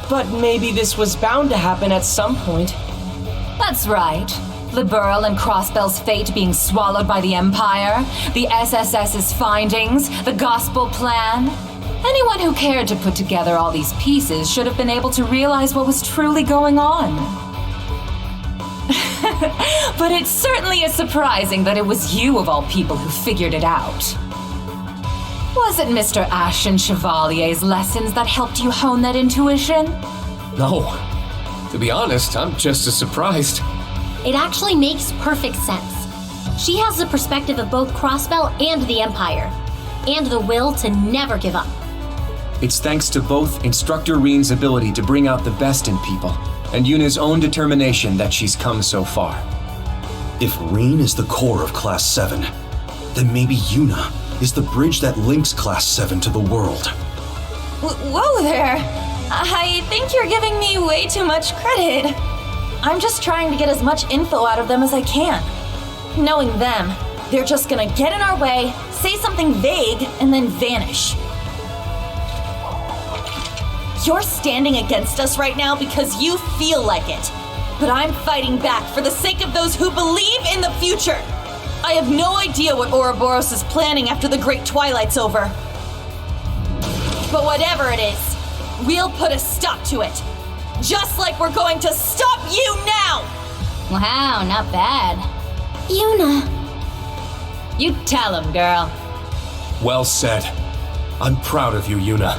But maybe this was bound to happen at some point. That's right. The Burl and Crossbell's fate being swallowed by the Empire, the SSS's findings, the Gospel Plan. Anyone who cared to put together all these pieces should have been able to realize what was truly going on. But it certainly is surprising that it was you of all people who figured it out. Was it Mr. Ashen Chevalier's lessons that helped you hone that intuition? No. To be honest, I'm just as surprised. It actually makes perfect sense. She has the perspective of both Crossbell and the Empire, and the will to never give up. It's thanks to both Instructor Rean's ability to bring out the best in people, and Yuna's own determination that she's come so far. If Rean is the core of Class 7, then maybe Yuna is the bridge that links Class 7 to the world. Whoa there! I think you're giving me way too much credit. I'm just trying to get as much info out of them as I can. Knowing them, they're just gonna get in our way, say something vague, and then vanish. You're standing against us right now because you feel like it. But I'm fighting back for the sake of those who believe in the future. I have no idea what Ouroboros is planning after the Great Twilight's over. But whatever it is, we'll put a stop to it. Just like we're going to stop you now! Wow, not bad. Yuna. You tell him, girl. Well said. I'm proud of you, Yuna.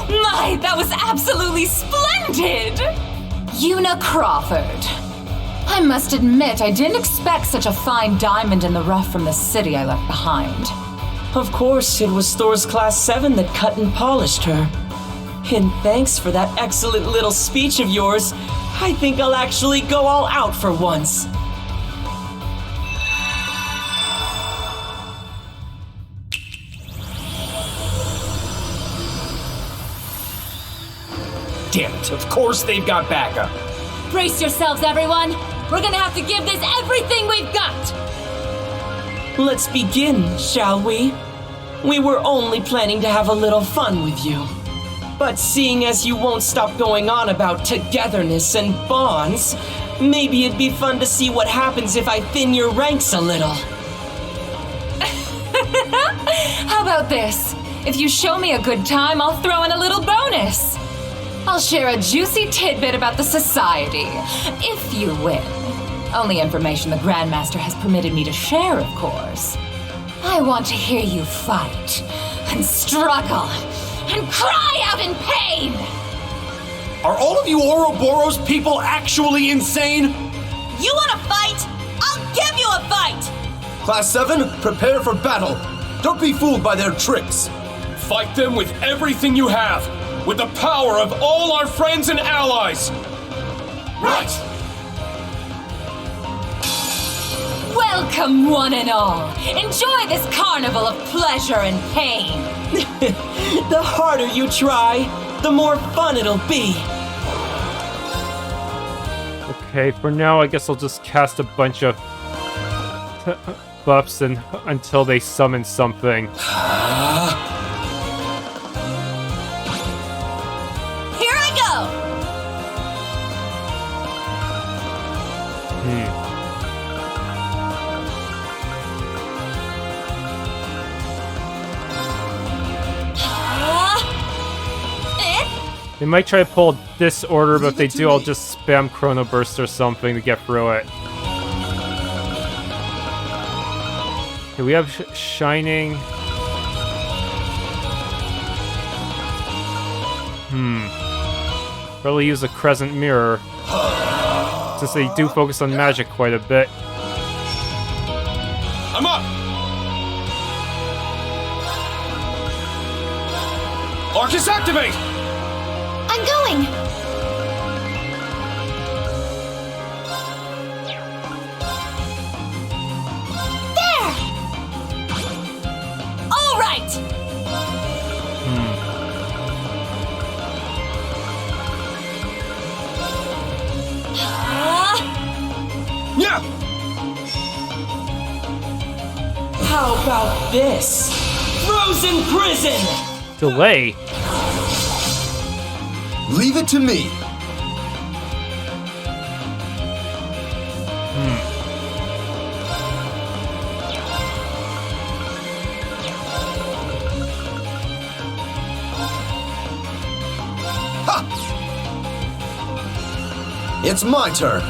My, that was absolutely splendid! Yuna Crawford. I must admit, I didn't expect such a fine diamond in the rough from the city I left behind. Of course, it was Thor's Class 7 that cut and polished her. And thanks for that excellent little speech of yours. I think I'll actually go all out for once. Damn it, of course they've got backup. Brace yourselves, everyone! We're gonna have to give this everything we've got! Let's begin, shall we? We were only planning to have a little fun with you. But seeing as you won't stop going on about togetherness and bonds, maybe it'd be fun to see what happens if I thin your ranks a little. How about this? If you show me a good time, I'll throw in a little bonus. I'll share a juicy tidbit about the society, if you win. Only information the Grandmaster has permitted me to share, of course. I want to hear you fight, and struggle, and cry out in pain! Are all of you Ouroboros people actually insane? You wanna fight? I'll give you a fight! Class 7, prepare for battle. Don't be fooled by their tricks. Fight them with everything you have, with the power of all our friends and allies! Right! Welcome, one and all. Enjoy this carnival of pleasure and pain. The harder you try, the more fun it'll be. Okay, for now, I guess I'll just cast a bunch of buffs until they summon something. Here I go! They might try to pull this order, but if they do, I'll just spam Chrono Burst or something to get through it. Okay, we have Shining. Probably use a Crescent Mirror, since they do focus on magic quite a bit. I'm up! Arcus activate! I'm going! There! All right! Yeah! How about this? Frozen prison! Delay? Leave it to me. Ha! It's my turn.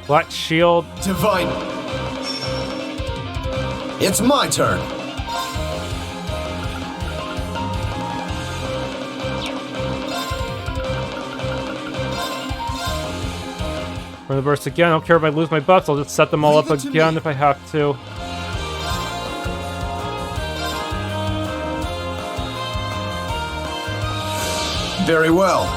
Black Shield. Divine. It's my turn. Chrono Burst again. I don't care if I lose my buffs. I'll just set them all up again if I have to. Very well.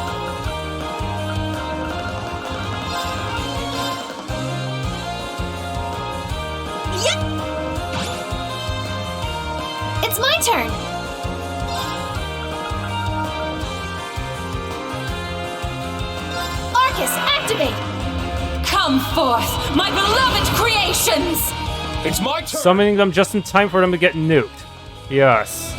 It's my turn! Arcus, activate! Come forth, my beloved creations! It's my turn! Summoning them just in time for them to get nuked. Yes.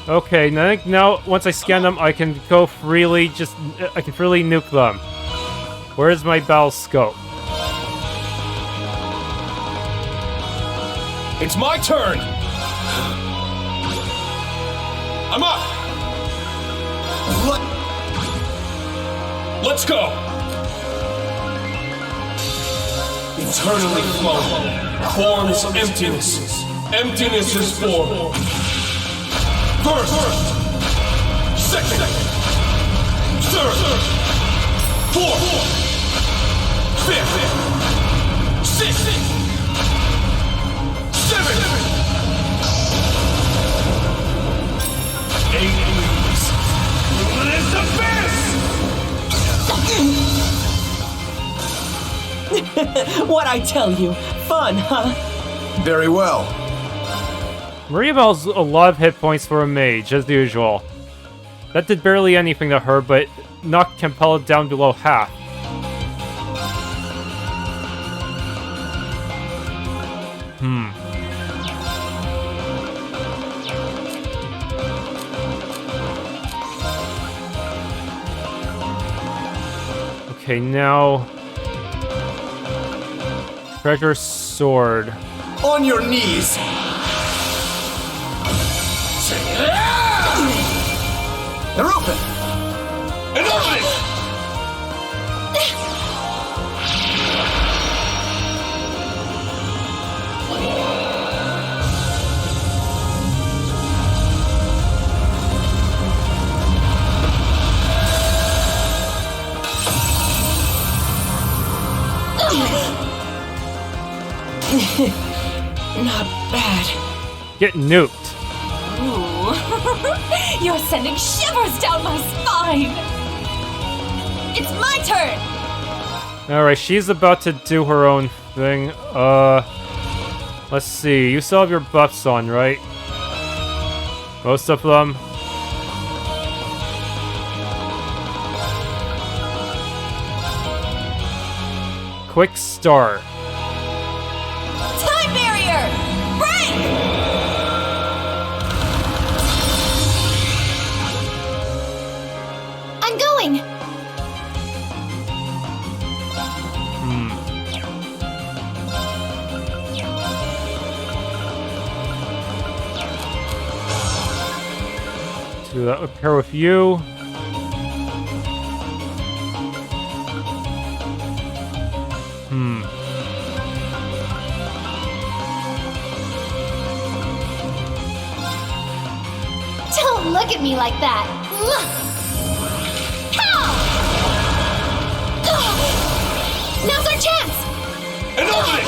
Okay, I think now, once I scan them, I can go freely, I can freely nuke them. Where's my battle scope? It's my turn! I'm up! Let's go! Eternally flowing. Form is emptiness. Emptiness is form. First! Second! Third! Fourth! Fifth! Sixth! Seventh! 8 weeks! Luminous abyss! What'd I tell you? Fun, huh? Very well. Mariabell's a lot of hit points for a mage, as usual. That did barely anything to her, but knocked Campanella down below half. Okay, now... Treasure Sword. On your knees! They're open! And open it! Not bad. Get nuked. Ooh. You're sending shivers down my spine! It's my turn! Alright, she's about to do her own thing. Let's see. You still have your buffs on, right? Most of them. Quick start. Time barrier! Break! I'm going! Do that with pair with you. Don't look at me like that! Now's our chance! And open it!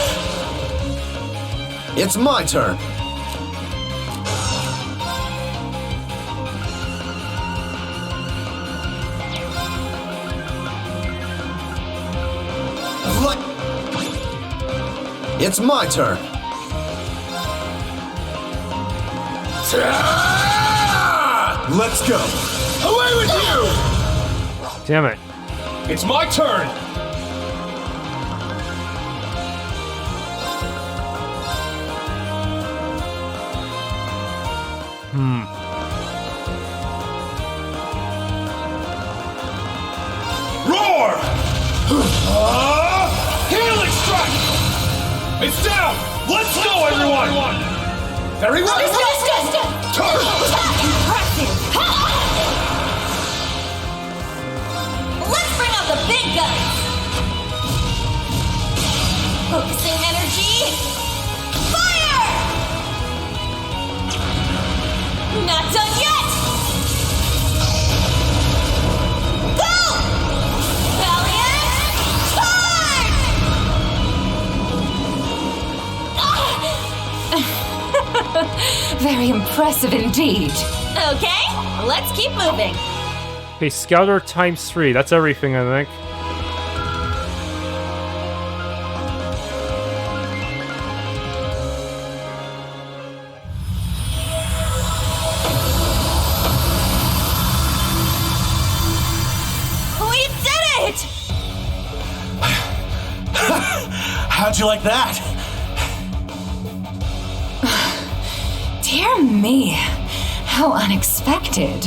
It's my turn. It's my turn. Let's go. Away with you! Damn it. It's my turn! Roar! Healing strike! It's down! Let's go, everyone! Very well! Turn! Impressive! Let's bring out the big guns! Focusing energy! Fire! Not done yet! Go! Valiant! Charge! Very impressive indeed. Okay, let's keep moving. Okay, Scouter times 3. That's everything, I think. How'd you like that? Dear me, how unexpected.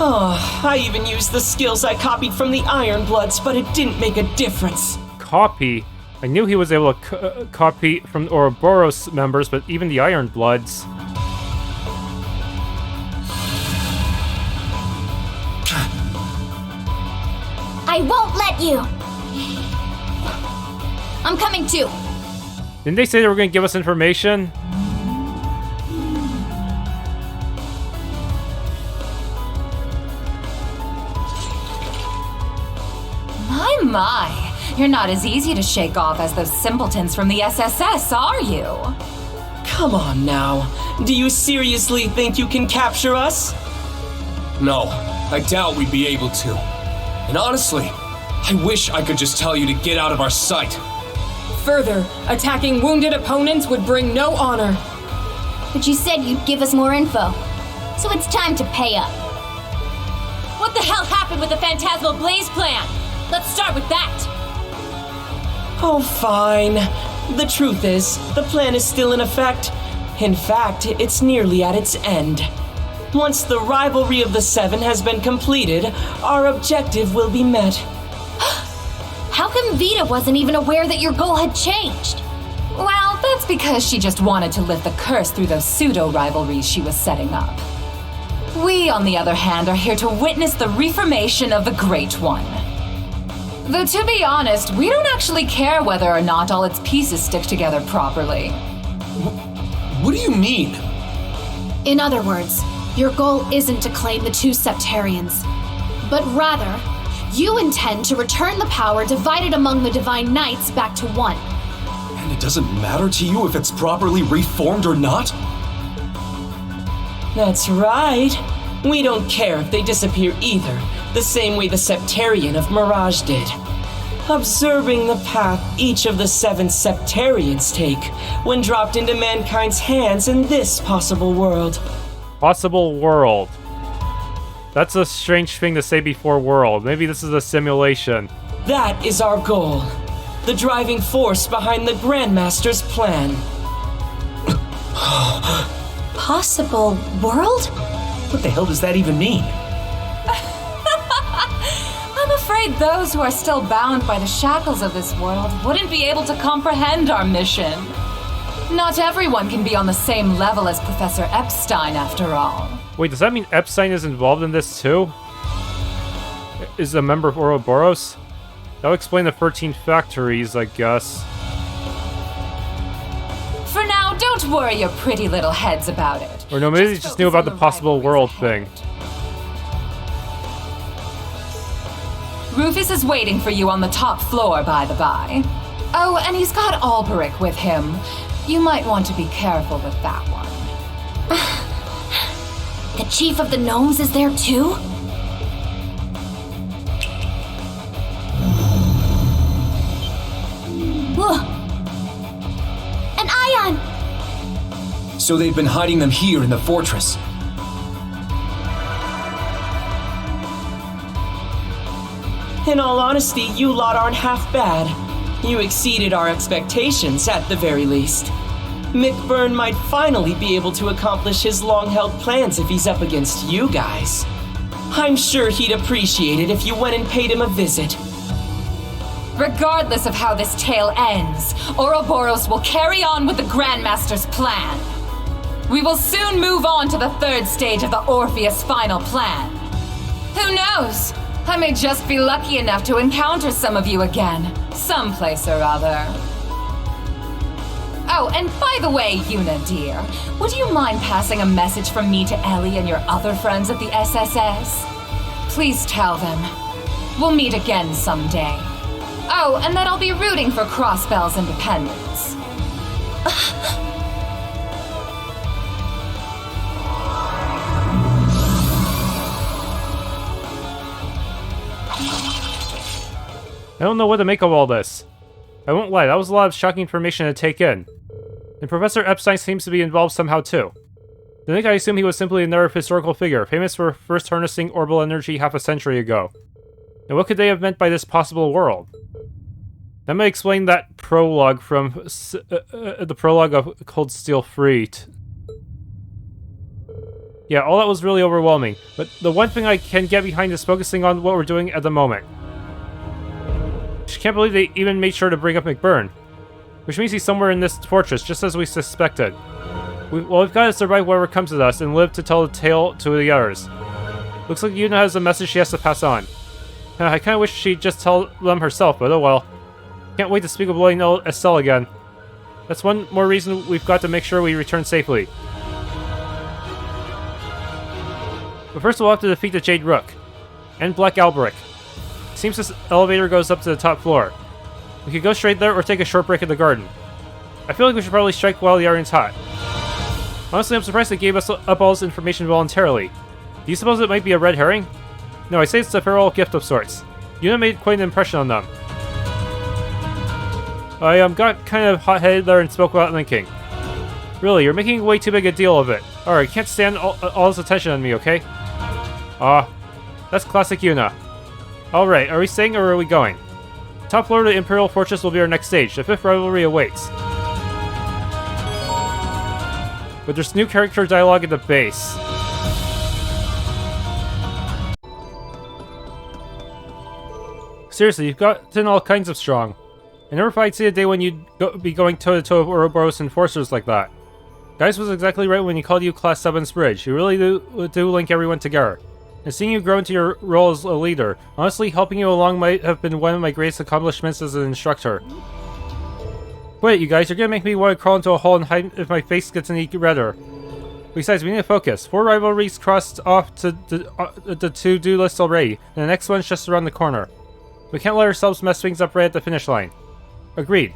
Oh, I even used the skills I copied from the Iron Bloods, but it didn't make a difference. Copy? I knew he was able to copy from Ouroboros members, but even the Iron Bloods. I won't let you! I'm coming too! Didn't they say they were going to give us information? My, you're not as easy to shake off as those simpletons from the SSS, are you? Come on now. Do you seriously think you can capture us? No, I doubt we'd be able to. And honestly, I wish I could just tell you to get out of our sight. Further, attacking wounded opponents would bring no honor. But you said you'd give us more info, so it's time to pay up. What the hell happened with the Phantasmal Blaze plan? Let's start with that! Oh, fine. The truth is, the plan is still in effect. In fact, it's nearly at its end. Once the Rivalry of the Seven has been completed, our objective will be met. How come Vita wasn't even aware that your goal had changed? Well, that's because she just wanted to lift the curse through those pseudo-rivalries she was setting up. We, on the other hand, are here to witness the reformation of the Great One. Though to be honest, we don't actually care whether or not all its pieces stick together properly. What do you mean? In other words, your goal isn't to claim the two Septarians, but rather, you intend to return the power divided among the Divine Knights back to one. And it doesn't matter to you if it's properly reformed or not? That's right. We don't care if they disappear either, the same way the Septarian of Mirage did. Observing the path each of the 7 Septarians take when dropped into mankind's hands in this possible world. Possible world. That's a strange thing to say before world. Maybe this is a simulation. That is our goal. The driving force behind the Grandmaster's plan. Possible world? What the hell does that even mean? I'm afraid those who are still bound by the shackles of this world wouldn't be able to comprehend our mission. Not everyone can be on the same level as Professor Epstein, after all. Wait, does that mean Epstein is involved in this too? Is a member of Ouroboros? That'll explain the 13 factories, I guess. For now, don't worry your pretty little heads about it. Or no, maybe they just knew about the possible world thing. Rufus is waiting for you on the top floor, by the by. Oh, and he's got Alberich with him. You might want to be careful with that one. The chief of the gnomes is there too? An ion! So they've been hiding them here in the fortress. In all honesty, you lot aren't half bad. You exceeded our expectations, at the very least. Mick Byrne might finally be able to accomplish his long-held plans if he's up against you guys. I'm sure he'd appreciate it if you went and paid him a visit. Regardless of how this tale ends, Ouroboros will carry on with the Grandmaster's plan. We will soon move on to the 3rd stage of the Orpheus final plan. Who knows? I may just be lucky enough to encounter some of you again, someplace or other. Oh, and by the way, Yuna dear, would you mind passing a message from me to Ellie and your other friends at the SSS? Please tell them. We'll meet again someday. Oh, and that I'll be rooting for Crossbell's independence. I don't know what to make of all this. I won't lie, that was a lot of shocking information to take in. And Professor Epstein seems to be involved somehow too. I think I assume he was simply another historical figure, famous for first harnessing orbital energy half a century ago. And what could they have meant by this possible world? That might explain that prologue from the prologue of Cold Steel Free. Yeah, all that was really overwhelming, but the one thing I can get behind is focusing on what we're doing at the moment. She can't believe they even made sure to bring up McBurn, which means he's somewhere in this fortress, just as we suspected. We've got to survive whatever comes with us and live to tell the tale to the others. Looks like Yuna has a message she has to pass on. I kind of wish she'd just tell them herself, but oh well. Can't wait to speak with Lloyd and Estelle again. That's one more reason we've got to make sure we return safely. But first we'll have to defeat the Jade Rook. And Black Alberich. Seems this elevator goes up to the top floor. We could go straight there or take a short break in the garden. I feel like we should probably strike while the iron's hot. Honestly, I'm surprised they gave us up all this information voluntarily. Do you suppose it might be a red herring? No, I say it's a farewell gift of sorts. Yuna made quite an impression on them. I got kind of hot-headed there and spoke without thinking. Really, you're making way too big a deal of it. Alright, can't stand all this attention on me, okay? That's classic Yuna. Alright, are we staying or are we going? Top floor of the Imperial Fortress will be our next stage. The 5th rivalry awaits. But there's new character dialogue at the base. Seriously, you've gotten all kinds of strong. I never thought I'd see a day when you'd be going toe-to-toe with Ouroboros enforcers like that. Guys was exactly right when he called you Class 7's bridge. You really do link everyone together. And seeing you grow into your role as a leader, honestly, helping you along might have been one of my greatest accomplishments as an instructor. Wait, you guys, you're gonna make me want to crawl into a hole and hide if my face gets any redder. Besides, we need to focus. 4 rivalries crossed off to the to-do list already, and the next one's just around the corner. We can't let ourselves mess things up right at the finish line. Agreed.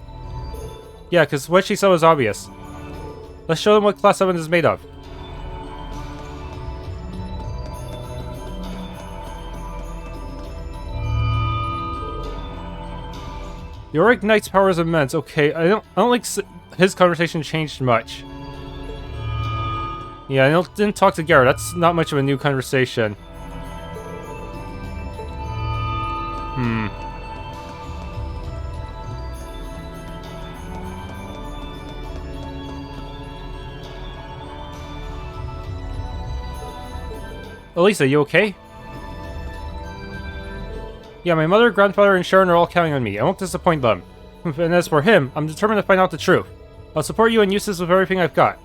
Yeah, because what she said was obvious. Let's show them what Class 7 is made of. The Auric Knight's power is immense. Okay, I don't think his conversation changed much. Yeah, I didn't talk to Garrett. That's not much of a new conversation. Elisa, you okay? Yeah, my mother, grandfather, and Sharon are all counting on me. I won't disappoint them. And as for him, I'm determined to find out the truth. I'll support you and Eustace with everything I've got.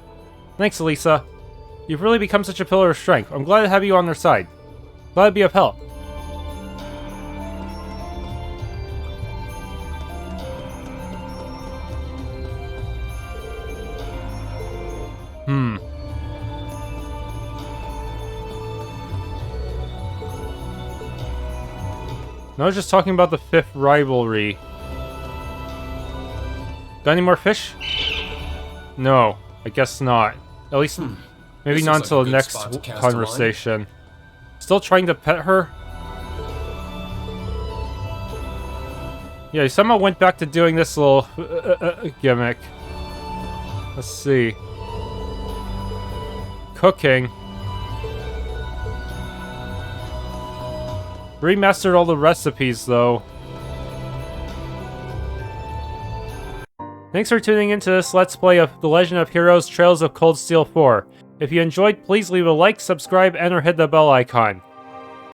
Thanks, Elisa. You've really become such a pillar of strength. I'm glad to have you on their side. Glad to be of help. No, I was just talking about the 5th rivalry. Got any more fish? No, I guess not. At least, maybe not until the next conversation. Still trying to pet her? Yeah, he somehow went back to doing this little gimmick. Let's see. Cooking. Remastered all the recipes, though. Thanks for tuning into this Let's Play of The Legend of Heroes Trails of Cold Steel 4. If you enjoyed, please leave a like, subscribe, and or hit the bell icon.